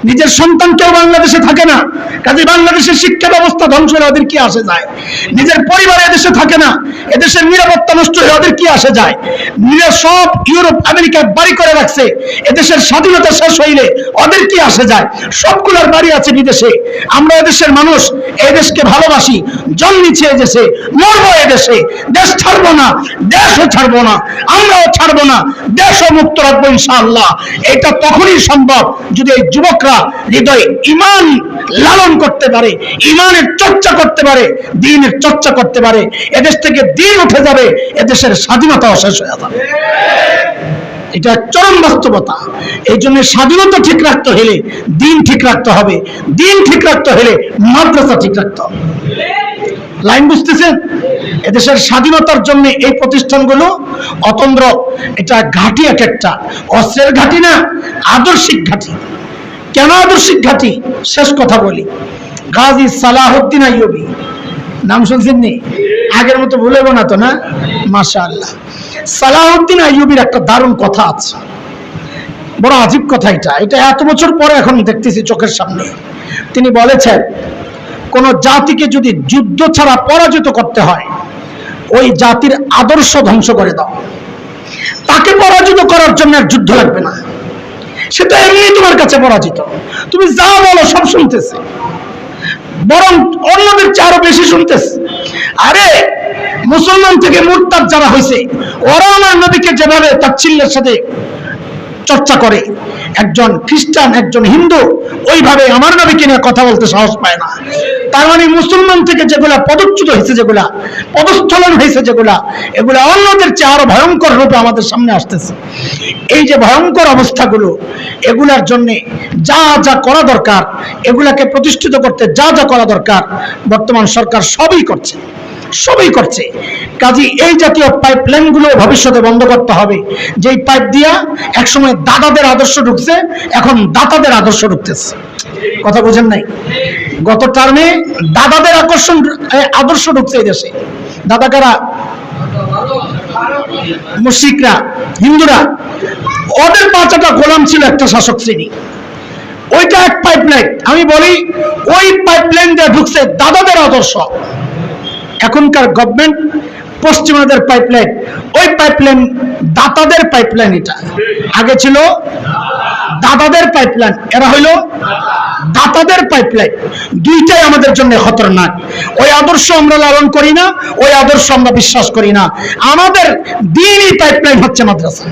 নিজের সন্তান কেউ বাংলাদেশে থাকে না, কাজে বাংলাদেশের শিক্ষা ব্যবস্থা ধ্বংস হলে ওদের কি আসে যায়? নিজের পরিবার এদেশে থাকে না, এদেশের নিরাপত্তা নষ্ট হলে ওদের কি আসে যায়? নিজের সব ইউরোপ আমেরিকায় বাড়ি করে রাখছে, এদেশের স্বাধীনতা শেষ হইলে ওদের কি আসে যায়? সবগুলোর বাড়ি আছে বিদেশে। আমরা এদেশের মানুষ, এদেশকে ভালোবাসি, জন্মেছি এদেশে, মরবো এদেশে, দেশ ছাড়বো না, দেশও ছাড়বো না, আমরাও ছাড়বো না, দেশও মুক্ত রাখবো ইনশাআল্লাহ। এটা তখনই সম্ভব যদি এই যুবকরা হৃদয়ে ঈমান লালন করতে পারে, ঈমানের চর্চা করতে পারে, দ্বীনের চর্চা করতে পারে। এদেশ থেকে দ্বীন উঠে যাবে, এদেশের স্বাধীনতাও শেষ হয়ে যাবে। এটা চরম বাস্তবতা। এই জন্য স্বাধীনতা ঠিক রাখতে হলে দ্বীন ঠিক রাখতে হবে, দ্বীন ঠিক রাখতে হলে মাদ্রাসা ঠিক রাখতে হবে। লাইন বুঝতেছেন? এদেশের স্বাধীনতার জন্য এই প্রতিষ্ঠানগুলো অতন্দ্র। এটা ঘাঁটি, এক একটা অস্ত্রের ঘাঁটি না, আদর্শিক ঘাঁটি। কেন আদর্শিক ঘাঁটি? শেষ কথা বলি, গাজী সালাহউদ্দিন আইয়ুবী নাম শুনছেন নি? আগের মতো ভুলেব না তো? না, মাশাআল্লাহ। সালাহউদ্দিন আইয়ুবীর একটা দারুণ কথা আছে, বড় আজীব কথা। এটা এত বছর পরে এখন দেখতেছি চোখের সামনে। তিনি বলেছেন, কোন জাতিকে যদি যুদ্ধ ছাড়া পরাজিত করতে হয়, ওই জাতির আদর্শ ধ্বংস করে দাও। তাকে পরাজিত করার জন্য আর যুদ্ধ লাগবে না, সেটা এমনি তোমার কাছে পরাজিত। তুমি যা বলো সব শুনতেছে, বরং অন্যদের চেয়ে আরো বেশি শুনতেছে। আরে মুসলমান থেকে মুরতাদ যারা হয়েছে, ওরা আমার নবীকে যেভাবে তাচ্ছিল্যের সাথে চর্চা করে, একজন খ্রিস্টান একজন হিন্দু ওইভাবে আমার নবীকে নিয়ে কথা বলতে সাহস পায় না। তার মানে মুসলমান থেকে যেগুলা পদচ্যুত হয়েছে, যেগুলা পদস্থলন হয়েছে, যেগুলা এগুলা অন্যদের চেয়ে আরো ভয়ঙ্কর রূপে আমাদের সামনে আসতেছে। এই যে ভয়ঙ্কর অবস্থাগুলো, এগুলার জন্য যা যা করা দরকার, এগুলাকে প্রতিষ্ঠিত করতে যা যা করা দরকার বর্তমান সরকার সবই করছে, সবই করছে। কাজী এই জাতীয় পাইপলাইনগুলো ভবিষ্যতে বন্ধ করতে হবে, যেই পাইপ দিয়া একসময় দাদাদের আদর্শ ঢুকছে, এখন দাতাদের আদর্শ ঢুকতেছে। কথা বুঝেন নাই? গত টার্মে দাদাদের আদর্শ ঢুকছে এই দেশে। দাদা কারা? মুশরিকরা, হিন্দুরা। ওদের পাঁচটা গোলাম ছিল একটা শাসক শ্রেণী, ওইটা এক পাইপলাইন। আমি বলি ওই পাইপলাইন দিয়ে ঢুকছে দাদাদের আদর্শ। এখনকার গভর্নমেন্ট পশ্চিমাদের পাইপলাইন, ওই পাইপলাইন দাতাদের পাইপলাইন। এটা আগে ছিল দাদাদের পাইপলাইন, এরা হইল দাতাদের পাইপলাইন। দুইটাই আমাদের জন্য খতরনাক। ওই আদর্শ আমরা লালন করি না, ওই আদর্শ আমরা বিশ্বাস করি না। আমাদের দ্বীনি পাইপলাইন হচ্ছে মাদ্রাসা।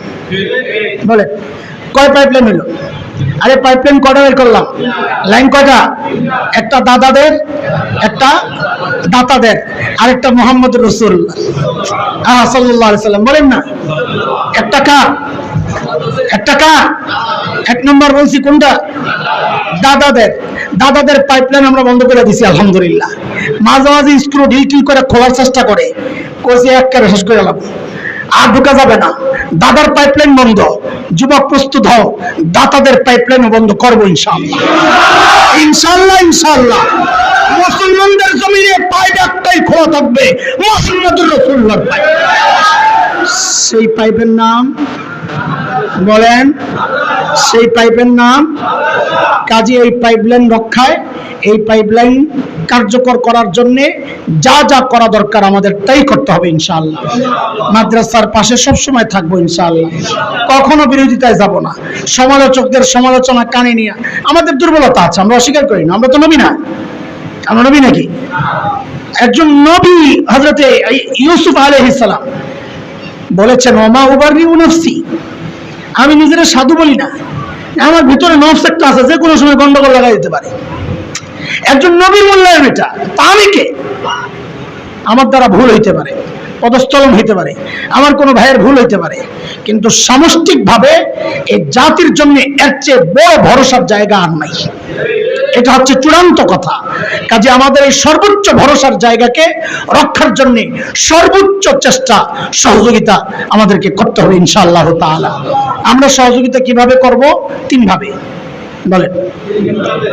বলে কয় পাইপলাইন হইল? আরে পাইপলাইন কয়টা বের করলাম? লাইন কয়টা? একটা দাদাদের, একটা দাতাদের, আর একটা মোহাম্মদ রাসূলুল্লাহ সাল্লাল্লাহু আলাইহি সাল্লাম। বলেন না? একটা কার? একটা কার? এক নম্বর বলছি কোনটা? দাদাদের। দাদাদের পাইপলাইন আমরা বন্ধ করে দিছি আলহামদুলিল্লাহ। মাঝে মাঝে স্ক্রু ঢিল করে খোলার চেষ্টা করে, কইছে একেবারে শেষ করে গেলাম, আর ঢোকা যাবে না। দাদার পাইপলাইন বন্ধ। যুবক প্রস্তুত হও, দাতাদের পাইপলাইন বন্ধ করবো ইনশাআল্লাহ। ইনশাআল্লাহ, ইনশাআল্লাহ। মুসলমানদের জমিনে পাইপ একটাই খোলা থাকবে, মুহাম্মদুর রাসূলুল্লাহর পাইপ। সেই পাইপের নাম বলেন, সেই পাইপের নাম কাজী। এই পাইপলাইন রক্ষায়, এই পাইপলাইন কার্যকর করার জন্য যা যা করা দরকার আমাদের তাই করতে হবে ইনশাআল্লাহ। মাদ্রাসার পাশে সবসময় থাকবো ইনশাআল্লাহ, কখনো বিরোধিতায় যাব না। সমালোচকদের সমালোচনা কানে নিয়ে আমাদের দুর্বলতা আছে, আমরা অস্বীকার করি না। আমরা তো নবী না? আমরা নবী নাকি? একজন নবী হযরতে ইউসুফ আলাইহিস সালাম বলেছেন, ওমা উবাররিউ নাফসি, আমি নিজের সাধু বলি না, আমার ভিতরে নফস একটা আছে, যে কোনো সময় গন্ডগোল লাগাই দিতে পারে। একজন নবীর মূল্যায়ন এটা। তা আমি কে? আমার দ্বারা ভুল হইতে পারে, পদস্থলন হইতে পারে, আমার কোনো ভাইয়ের ভুল হইতে পারে, কিন্তু সামষ্টিকভাবে এই জাতির জন্য এর চেয়ে বড় ভরসার জায়গা আর নাই। এটা হচ্ছে চূড়ান্ত কথা। কাজে আমাদের এই সর্বোচ্চ ভরসার জায়গাকে রক্ষার জন্য সর্বোচ্চ চেষ্টা, সহযোগিতা আমাদেরকে করতে হবে ইনশাআল্লাহ তাআলা। আমরা সহযোগিতা কিভাবে করব? তিন ভাবে। বলেন,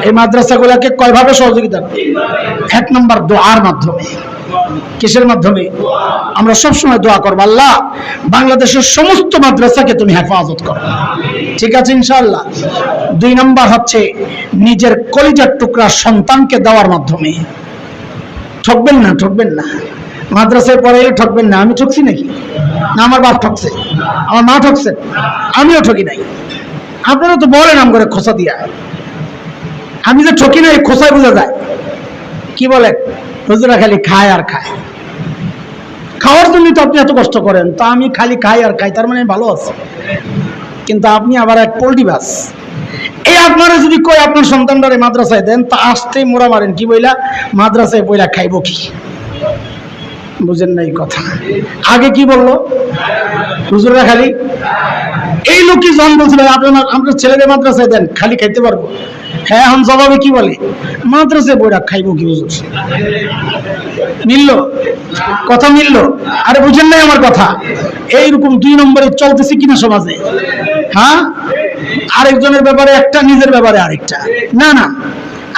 এই মাদ্রাসাগুলোকে কয় ভাবে সহযোগিতা? এক নম্বর দোয়ার মাধ্যমে। কিসের মাধ্যমে? আমরা সবসময় দোয়া করবো, আল্লাহ বাংলাদেশের সমস্ত মাদ্রাসাকে তুমি হেফাজত করো। ঠিক আছে ইনশাআল্লাহ। দুই নম্বর হচ্ছে নিজের কলিজার টুকরা সন্তানকে দেওয়ার মাধ্যমে। ঠকবেন না, ঠকবেন না। মাদ্রাসায় পড়াইলে ঠকবেন না। আমি ঠকছি নাকি? না, আমার বাপ ঠকছে, আমার মা ঠকছে, আমিও ঠকি নাই। আপনারা তো বলেন আম করে খোসা দিয়া, আমি যে ঠকি নাই খোসায় বোঝা যায়। কি বলেন? হুজুরা খালি খায় আর খায়। খাওয়ার জন্য তো আপনি এত কষ্ট করেন, তা আমি খালি খাই আর খাই, তার মানে ভালো আছে। কিন্তু আপনি আবার এক পোল্ট্রি বাস। এই আপনারা যদি কই আপনার সন্তানটারে মাদ্রাসায় দেন, তা আসতেই মোড়া মারেন কি বইলা, মাদ্রাসায় বইলা খাইব কি? বুঝেন নাই কথা। আগে কি বললো হুজুরা? খালি এই লোকই জন বলছিল আপনার ছেলেদের মাদ্রাসায় দেন, খালি খাইতে পারবো। হ্যাঁ, এখন জবাবে কি বলে? মাদ্রাসায় বইরা খাইবো কি? হুজুর মিলল কথা? মিলল? আরে বুঝেন নাই আমার কথা? এইরকম দুই নম্বরে চলতেছে কিনা সমাজে? হ্যাঁ, আরেকজনের ব্যাপারে একটা, নিজের ব্যাপারে আরেকটা। না না,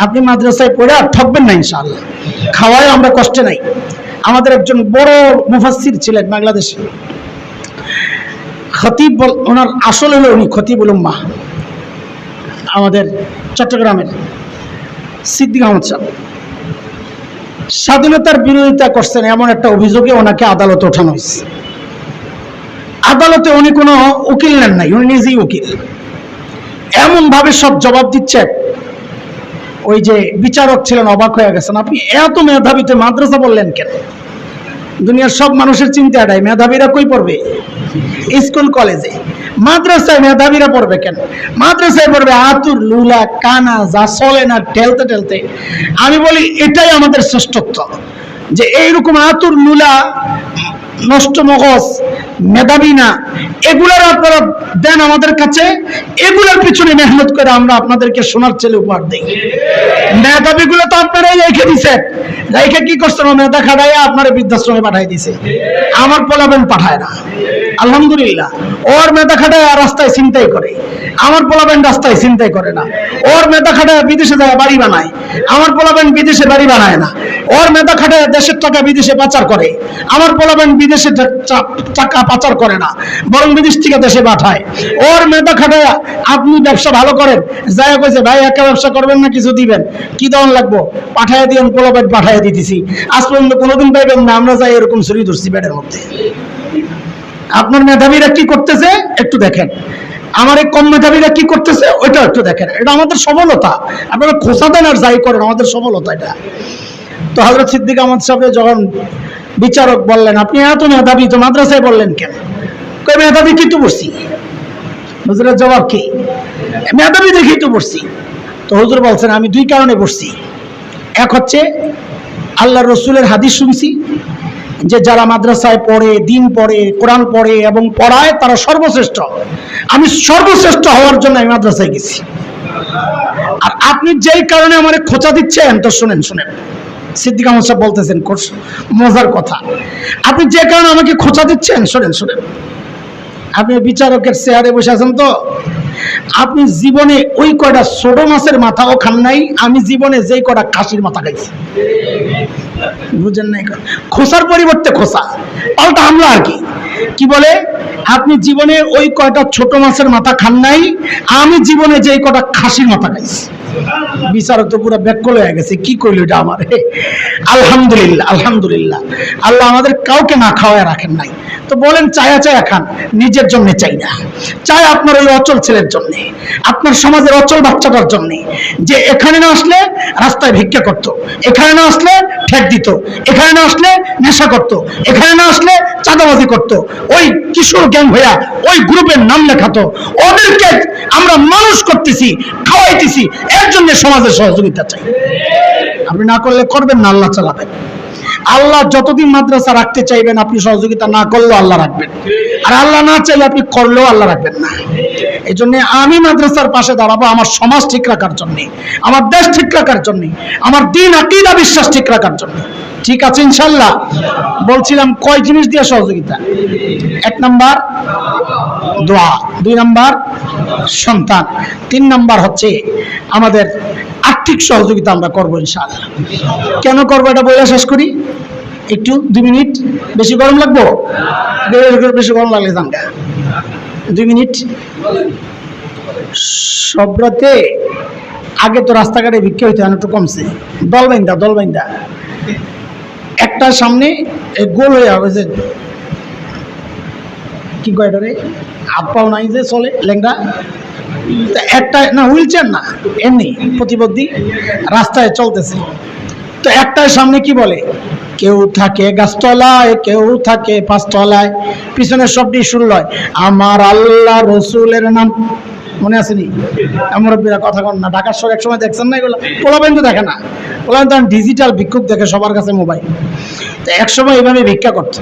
আপনি মাদ্রাসায় পড়ে আর ঠকবেন না ইনশাআল্লাহ। খাওয়ায় আমরা কষ্টে নাই। আমাদের একজন বড় মুফাসসির ছিলেন বাংলাদেশে, খতিব, ওনার আসল হলো উনি খতিবুল উম্মাহ, আমাদের চট্টগ্রামের সিদ্দিক আহমদ সাহেব। স্বাধীনতার বিরোধিতা করছেন এমন একটা অভিযোগে ওনাকে আদালতে ওঠানো হয়েছে। আদালতে উনি কোনো উকিল নেন নাই, উনি নিজেই উকিল। এমন ভাবে সব জবাব দিচ্ছেন, ওই যে বিচারক ছিলেন অবাক হয়ে গেছেন, আপনি এত মেধাবীতে মাদ্রাসা বললেন কেন? দুনিয়ার সব মানুষের চিন্তা এটাই, মেধাবীরা কই পড়বে? স্কুল কলেজে। মাদ্রাসায় মেধাবীরা পড়বে কেন? মাদ্রাসায় পড়বে আতুর লুলা কানা, যা চলে না ঠেলতে ঠেলতে। আমি বলি এটাই আমাদের শ্রেষ্ঠত্ব। যে এইরকম আতুর নুলা, নষ্ট মগজ, মেধাবী না, এগুলার আপনারা দেন আমাদের কাছে, এগুলার পিছনে মেহনত করে আমরা আপনাদেরকে সোনার ছেলে উপহার দিই। মেধাবী গুলো তো আপনারাই রেখে দিচ্ছেন, রেখে কি করছেন? মেধা খাটাইয়া আপনারা বৃদ্ধাশ্রমে পাঠাই দিছে। আমার পোলাবেন পাঠায় না, আলহামদুলিল্লাহ। ওর মেধা খাটায় রাস্তায় চিন্তাই করে, আমার পোলাবেন রাস্তায় চিন্তাই করে না। ওর মেধা খাটায় বিদেশে যায় বাড়ি বানায়, আমার পোলাবেন বিদেশে বাড়ি বানায় না। ওর মেধা খাটায় দেশের টাকা বিদেশে পাচার করে, আমার পোলাবেন বিদেশে টাকা পাচার করে না, বরং বিদেশ থেকে দেশে পাঠায়। ওর মেধা খাটায় আপনি ব্যবসা ভালো করেন, যাই কইছে ভাই একা ব্যবসা করবেন না, কিছু দিবেন, কি দেওয়ান লাগবো, পাঠায় দিয়েন, পোলাবেন পাঠায় দিতেছি। আজ পর্যন্ত কোনোদিন পাইবেন না আমরা যাই এরকম ছড়ি ধরছি ব্যাটের মধ্যে। আপনার মেধাবীরা কি করতেছে একটু দেখেন, আমার এই কম মেধাবীরা কি করতেছে ওইটা একটু দেখেন। এটা আমাদের সফলতা। আপনারা খোঁচা দেন আর যাই করেন, আমাদের সফলতা এটা। তো হযরত সিদ্দিক আহমদ সাহেব যখন বিচারক বললেন, আপনি এত মেধাবী, তো মাদ্রাসায় বললেন কেন? কই মেধাবী কি তো পড়ছি। হুজুরের জবাব কি? মেধাবী দেখেই তো পড়ছি। তো হুজুর বলছেন, আমি দুই কারণে পড়ছি। এক হচ্ছে আল্লাহ রসুলের হাদিস শুনছি যে যারা মাদ্রাসায় পড়ে, দিন পড়ে, কোরআন পড়ে এবং পড়ায় তারা সর্বশ্রেষ্ঠ। আমি সর্বশ্রেষ্ঠ হওয়ার জন্য আমি মাদ্রাসায় গেছি। আর আপনি যেই কারণে আমার খোঁচা দিচ্ছেন, তো শুনেন শুনেন, সিদ্দিক আহমদ সাহেব বলতেছেন মজার কথা, আপনি যে কারণে আমাকে খোঁচা দিচ্ছেন, শুনেন শুনেন, আপনি বিচারকের চেয়ারে বসে আছেন তো, আপনি জীবনে ওই কয়টা ছোট মাছের মাথাও খান নাই, আমি জীবনে যেই কয়টা খাসির মাথা খাইছি। বুঝেন নাই? খোসার পরিবর্তে খোসা, পাল্টা হামলা আর কি। কি বলে, আপনি জীবনে ওই কয়টা ছোট মাছের মাথা খান নাই, আমি জীবনে যেই কয়টা খাসির মাথা খাইছি। বিচারক তো পুরো ব্যাকল হয়ে গেছে, কি কইল এটা আমার। আলহামদুলিল্লাহ, আলহামদুলিল্লাহ, আল্লাহ আমাদের কাউকে না খাওয়ায় রাখেন নাই। তো বলেন চায়া চায়া খান, নিজের জন্য চাই না, চাই আপনার ওই অচল ছেলের জন্য, আপনার সমাজের অচল বাচ্চাটার জন্য, যে এখানে না আসলে রাস্তায় ভিক্ষা করত, এখানে না আসলে ঠেক দিত, এখানে না আসলে নেশা করত, এখানে না আসলে চাঁদাবাজি করত, ওই কিশোর গ্যাং হইয়া ওই গ্রুপের নাম লেখাতো। ওদেরকে আমরা মানুষ করতেছি, খাওয়াইতেছি, এর জন্য সমাজের সহযোগিতা চাই। আপনি না করলে করবেন না, আল্লাহ চালাবেন। আল্লাহ যতদিন মাদ্রাসা রাখতে চাইবেন, আপনি সহযোগিতা না করলেও আল্লাহ রাখবেন, আর আল্লাহ না চাইলে আপনি করলেও আল্লাহ রাখবেন না। এই জন্য আমি মাদ্রাসার পাশে দাঁড়াবো, আমার সমাজ ঠিক রাখার জন্য, আমার দেশ ঠিক রাখার জন্য, আমার দ্বীন আকীদা বিশ্বাস ঠিক রাখার জন্য। ঠিক আছে ইনশাল্লাহ। বলছিলাম কয় জিনিস দিয়ে সহযোগিতা? এক নাম্বার দোয়া, দুই নাম্বার সন্তান, তিন নাম্বার হচ্ছে আমাদের আর্থিক সহযোগিতা আমরা করবো ইনশাআল্লাহ। কেন করবো এটা বলে শেষ করি, একটু 2 মিনিট। বেশি গরম লাগবো? বেশি গরম লাগলে জানগা 2 মিনিট। সবরাতে আগে তো রাস্তাঘাটে ভিক্ষা হইতে একটু কমছে, দলবাইন্দা দলবাইন্দা একটা সামনে গোল হয়ে যাবে, যে কি কয় এটা রে, হাত পাও নাই যে চলে ল্যাংড়া, একটা না হুইল চেয়ার না, এমনি প্রতিবন্ধী রাস্তায় চলতেছে। তো একটার সামনে কি বলে, কেউ থাকে গাছতলায়, কেউ থাকে পাঁচতলায়, পিছনের সবটি শুরু হয় আমার আল্লাহ রসুলের নাম। মনে আসেনি? মুরব্বীরা কথা কন না, ঢাকার শহর এক সময় দেখছেন না এগুলো? পোলাবেন তো দেখে না, পোলাবেন তো ডিজিটাল ভিক্ষুক দেখে, সবার কাছে মোবাইল। তো এক সময় এইভাবে ভিক্ষা করত।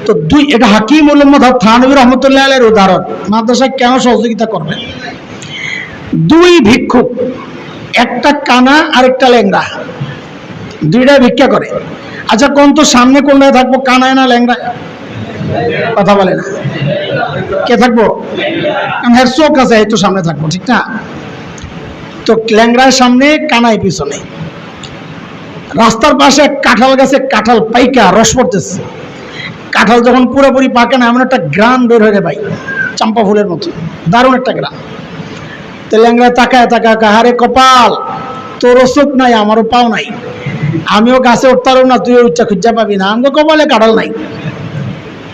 তো এটা হাকিম উল মুহাদ্দিস থানভী রহমাতুল্লাহ আলাইহির উদাহরণ। মাদ্রাসায় কেন সহযোগিতা করবেন? 2 ভিক্ষুক, একটা কানা আর একটা ল্যাংড়া, 2টাই ভিক্ষা করে। আচ্ছা কোন তো সামনে কোনটায় থাকবো, কানায় না ল্যাংড়ায়? কথা বলে না, কে থাকবো? কারণ চোখ আছে, এই তো সামনে থাকবো, ঠিক না? তো ল্যাংড়ায় সামনে, কানায় পিছনে। রাস্তার পাশে কাঁঠাল গাছে কাঁঠাল পাইকা রস পড়তেছে। কাঁঠাল যখন পুরোপুরি পাকে না, এমন একটা গ্রান বের হয়ে ভাই, চাম্পা ফুলের মতো, দারুণ একটা গ্রান। তো ল্যাংড়ায় তাকায় তাকায়, হারে কপাল, তোরও চোখ নাই, আমারও পাও নাই, আমিও গাছে উঠতারও না, তুইও উচ্চা খুঁজা পাবি না, আমাকে কপালে কাঁঠাল নাই।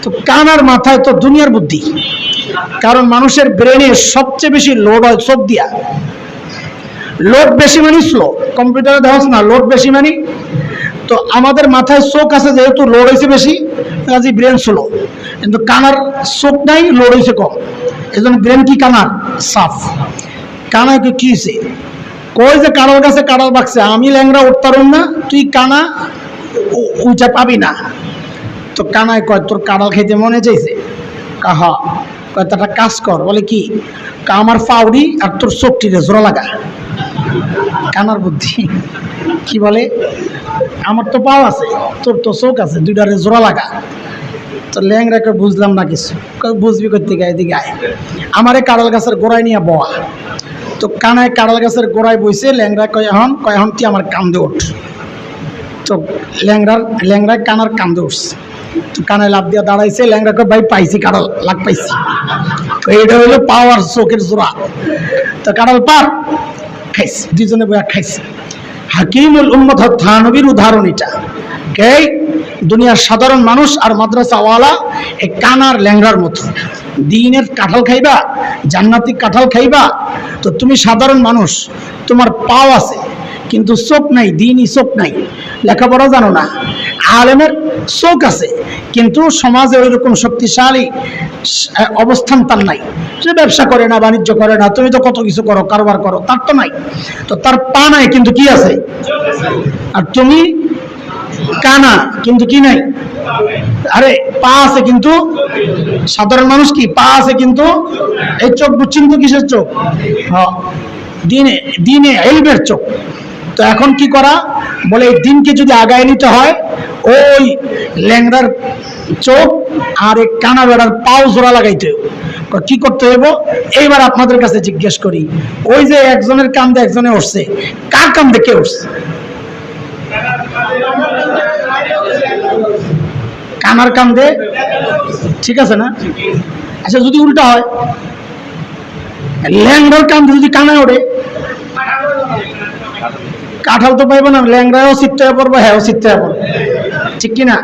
তো কানার মাথায় তো দুনিয়ার বুদ্ধি, কারণ মানুষের ব্রেনে সবচেয়ে বেশি লোড হয় চোখ দিয়া। লোড বেশি মানে স্লো, কম্পিউটারে দেখাস না লোড বেশি মানে। তো আমাদের মাথায় চোখ আছে, যেহেতু লোড হয়েছে বেশি, কাজে ব্রেন স্লো। কিন্তু কানার চোখ নাই, লোড হয়েছে কম, এই জন্য ব্রেন কি কানার সাফ। কানায় কি হয়েছে, কই যে কানার কাছে কাঁঠাল বাকছে, আমি ল্যাংড়া উঠতারুম না, তুই কানা ওইটা পাবি না। তো কানায় কয় তোর কাঁড়াল খেতে মনে চাইছে? কাহা কয় তা একটা কাজ কর। বলে কি? আমার পাউরি আর তোর চোখটিরে জোড়া লাগা। কানার বুদ্ধি কি বলে, আমার তো পাও আছে, তোর তো চোখ আছে, দুইটারে জোড়া লাগা। তো ল্যাংরাকে বুঝলাম না কিছু। বুঝবি করতে গায়ে দিকে আয়, আমারে কাঁড়াল গাছের গোড়ায় নিয়ে বয়া। তো কানায় কাঁড়াল গাছের গোড়ায় বইছে। ল্যাংরা কয় এখন তুই আমার কান্দে ওঠ। তো ল্যাংরায় কানার কান্দে উঠছে। তো কানায় লাভ দিয়ে দাঁড়াইছে। ল্যাংরা কয় ভাই পাইছি কাঁড়াল, লাগ পাইছি। এটা হইলো পাওয়ার চোখের জোড়া। তো কাঁড়াল পার খাইছে, দুজনে বইয়া খাইছে। হাকিমুল উম্মত থানবীর উদাহরণ এটা। কে? দুনিয়ার সাধারণ মানুষ আর মাদ্রাসাওয়ালা এই কানার ল্যাংরার মতো। দিনের কাঁঠাল খাইবা, জান্নাতি কাঁঠাল খাইবা। তো তুমি সাধারণ মানুষ, তোমার পাও আছে কিন্তু চোখ নাই, দিনই চোখ নাই, লেখাপড়া জানো না। আলেমের চোখ আছে কিন্তু সমাজে ওইরকম শক্তিশালী অবস্থান তার নাই। সে ব্যবসা করে না, বাণিজ্য করে না। তুমি তো কত কিছু করো, কারবার করো, তার তো নাই। তো তার পা নাই কিন্তু কি আছে? আর তুমি কানা কিন্তু কি নাই? আরে পা আছে কিন্তু সাধারণ মানুষ কি পা আছে কিন্তু এই চোখ বুঝছেন তো কিসের চোখ? হ্যাঁ, দিনে ইলমের চোখ। তো এখন কি করা? বলে এই দিনকে যদি আগায় নিতে হয়, ওই ল্যাংড়ার চোখ আর এই কানা বেড়ার পাও জোড়া লাগাইতে কি করতে হইব? এইবার আপনাদের কাছে জিজ্ঞেস করি, ওই যে একজনের কান্দে একজনে উঠছে, কার কান্দে কে উঠছে? কানার কান্দে, ঠিক আছে না? আচ্ছা যদি উল্টা হয়, ল্যাংড়ার কান্দে যদি কানায় ওঠে, কাঁঠাল তো পাইব না, ল্যাংড়াও চিত্তে পড়বো, হ্যাঁ চিত্তে পড়বো, ঠিক কিনা?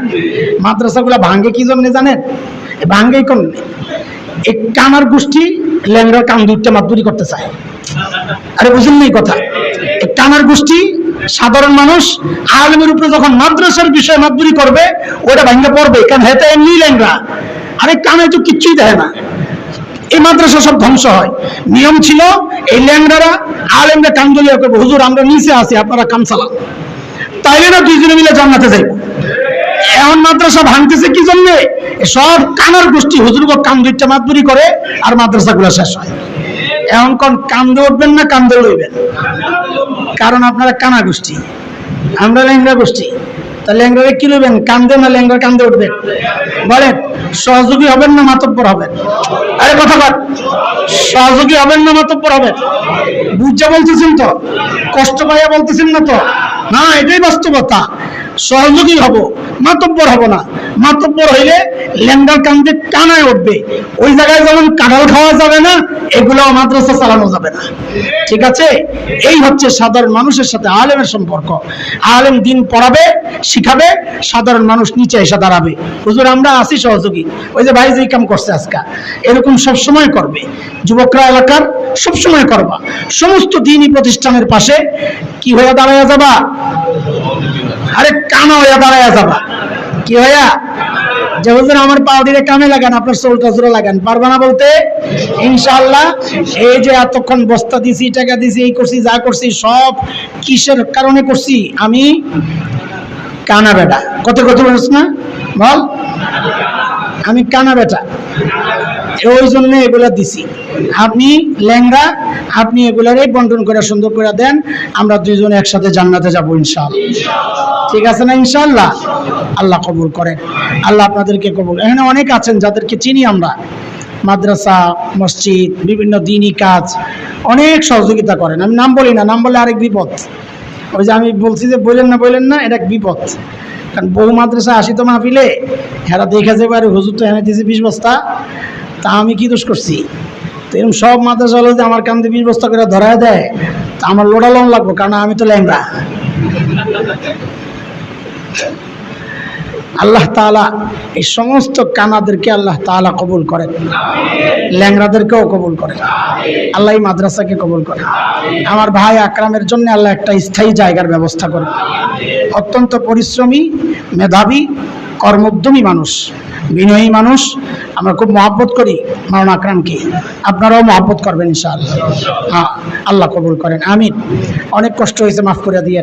মাদ্রাসাগুলা ভাঙ্গে কি জন্য জানেন? ভাঙ্গেই কোন এই কানার গোষ্ঠী ল্যাংড়ার কান দুইটা মাতবুরি করতে চায়। আরে বুঝেন না এই কথা? এই কানার গোষ্ঠী সাধারণ মানুষ আলেমের উপরে যখন মাদ্রাসার বিষয়ে মাতবুরি করবে, ওটা ভাঙ্গে পড়বে, কারণ হেতে এমনি ল্যাংড়া। আরে কানে তো কিচ্ছুই দেয় না, এই মাদ্রাসা সব ধ্বংস হয়। নিয়ম ছিল এই ল্যাংড়ারা আলেমরা কান ধরিয়া করবে, হুজুর আমরা নিচে আছি, আপনারা কান চালান, তাইলে না দুইজনে মিলে জান্নাতে যাইব। এখন মাদ্রাসা ভাঙতেছে কি জন্য? সব কানার গোষ্ঠী হুজুরকে কান দুইটা মাতবুরি করে আর মাদ্রাসাগুলো শেষ হয়। এখন কোন কান্দে উঠবেন না কান্দে লইবেন? কারণ আপনারা কানা গোষ্ঠী, আমরা ল্যাংড়া গোষ্ঠী। তা ল্যাংড়ারে কি লইবেন? কান্দে না ল্যাংড়ার কান্দে উঠবেন? বলেন, সহযোগী হবেন না মাতব্বর হবেন? আরে কথা বল, সহযোগী হবেন না মাতব্বর হবেন? বুঝা বলতেছেন তো? কষ্ট পাইয়া বলতেছেন না তো? না, এটাই বাস্তবতা। সহযোগী হব, মাতব্বর হব না। মাতব্বর হইলে ল্যাংড়ার কান্দে কানায় উঠবে। ওই জায়গায় যেমন কাঁঠাল খাওয়া যাবে না, এগুলো মাদ্রাসা চালানো যাবে না। ঠিক আছে? এই হচ্ছে সাধারণ মানুষের সাথে আলেমের সম্পর্ক। আলেম দিন পড়াবে, শিখাবে, সাধারণ মানুষ নিচে এসে দাঁড়াবে, হুজুর আমরা আছি সহযোগী। ওই যে ভাই যে কাম করছে আজকে, এরকম সবসময় করবে। যুবকরা এলাকার সবসময় করবা। সমস্ত দিনই প্রতিষ্ঠানের পাশে কি হয়ে দাঁড়াইয়া যাবা? আরে কানা হইয়া দাঁড়াইয়া যাবা। কি হইয়া? যে হুজুর আমার পাউডিরে কামে লাগান, আপনার চোলটা জোড়া লাগান, পারবা না বলতে? ইনশাআল্লাহ। এই যে এতক্ষণ বস্তা দিছি, টাকা দিছি, এই করছি, যা করছি, সব কিসের কারণে করছি? আমি কানা বেটা। কত বলছ না? বল, আমি কানা বেটা, ওই জন্য এগুলা দিছি। আপনি ল্যাংড়া, আপনি এগুলারে বন্টন করে সুন্দর করে দেন, আমরা দুইজনে একসাথে জান্নাতে যাবো ইনশাআল্লাহ। ঠিক আছে না? ইনশাআল্লাহ। আল্লাহ কবুল করেন, আল্লাহ আপনাদেরকে কবুল। এখানে অনেক আছেন যাদেরকে চিনি আমরা, মাদ্রাসা, মসজিদ, বিভিন্ন দিনই কাজ অনেক সহযোগিতা করেন। আমি নাম বলি না, নাম বললে আরেক বিপদ। ওই যে আমি বলছি যে বললেন না, এটা এক বিপদ। কারণ বহু মাদ্রাসা আসি তো মাহফিলে, হেরা দেখে যে বারে হুজুর তো এনে দিয়েছে 20 বস্তা, তা আমি কি দোষ করছি? তো এরকম সব মাদ্রাসা হলো যে আমার কান্দে 20 বস্তা করে ধরায় দেয়, তা আমার লোড়ালন লাগবো, কারণ আমি তো ল্যাংড়া। আল্লাহ তাআলা এই সমস্ত কানাদেরকে আল্লাহ তাআলা কবুল করেন, ল্যাংড়াদেরকেও কবুল করেন, আল্লাহ এই মাদ্রাসাকে কবুল করেন। আমার ভাই আকরামের জন্য আল্লাহ একটা স্থায়ী জায়গার ব্যবস্থা করেন। অত্যন্ত পরিশ্রমী, মেধাবী, কর্মোদ্যমী মানুষ, বিনয়ী মানুষ। আমরা খুব মহব্বত করি মাওলানা আকরামকে, আপনারাও মহব্বত করবেন ইনশাআল্লাহ। হ্যাঁ, আল্লাহ কবুল করেন, আমিন। অনেক কষ্ট হয়েছে, মাফ করে দিয়ে।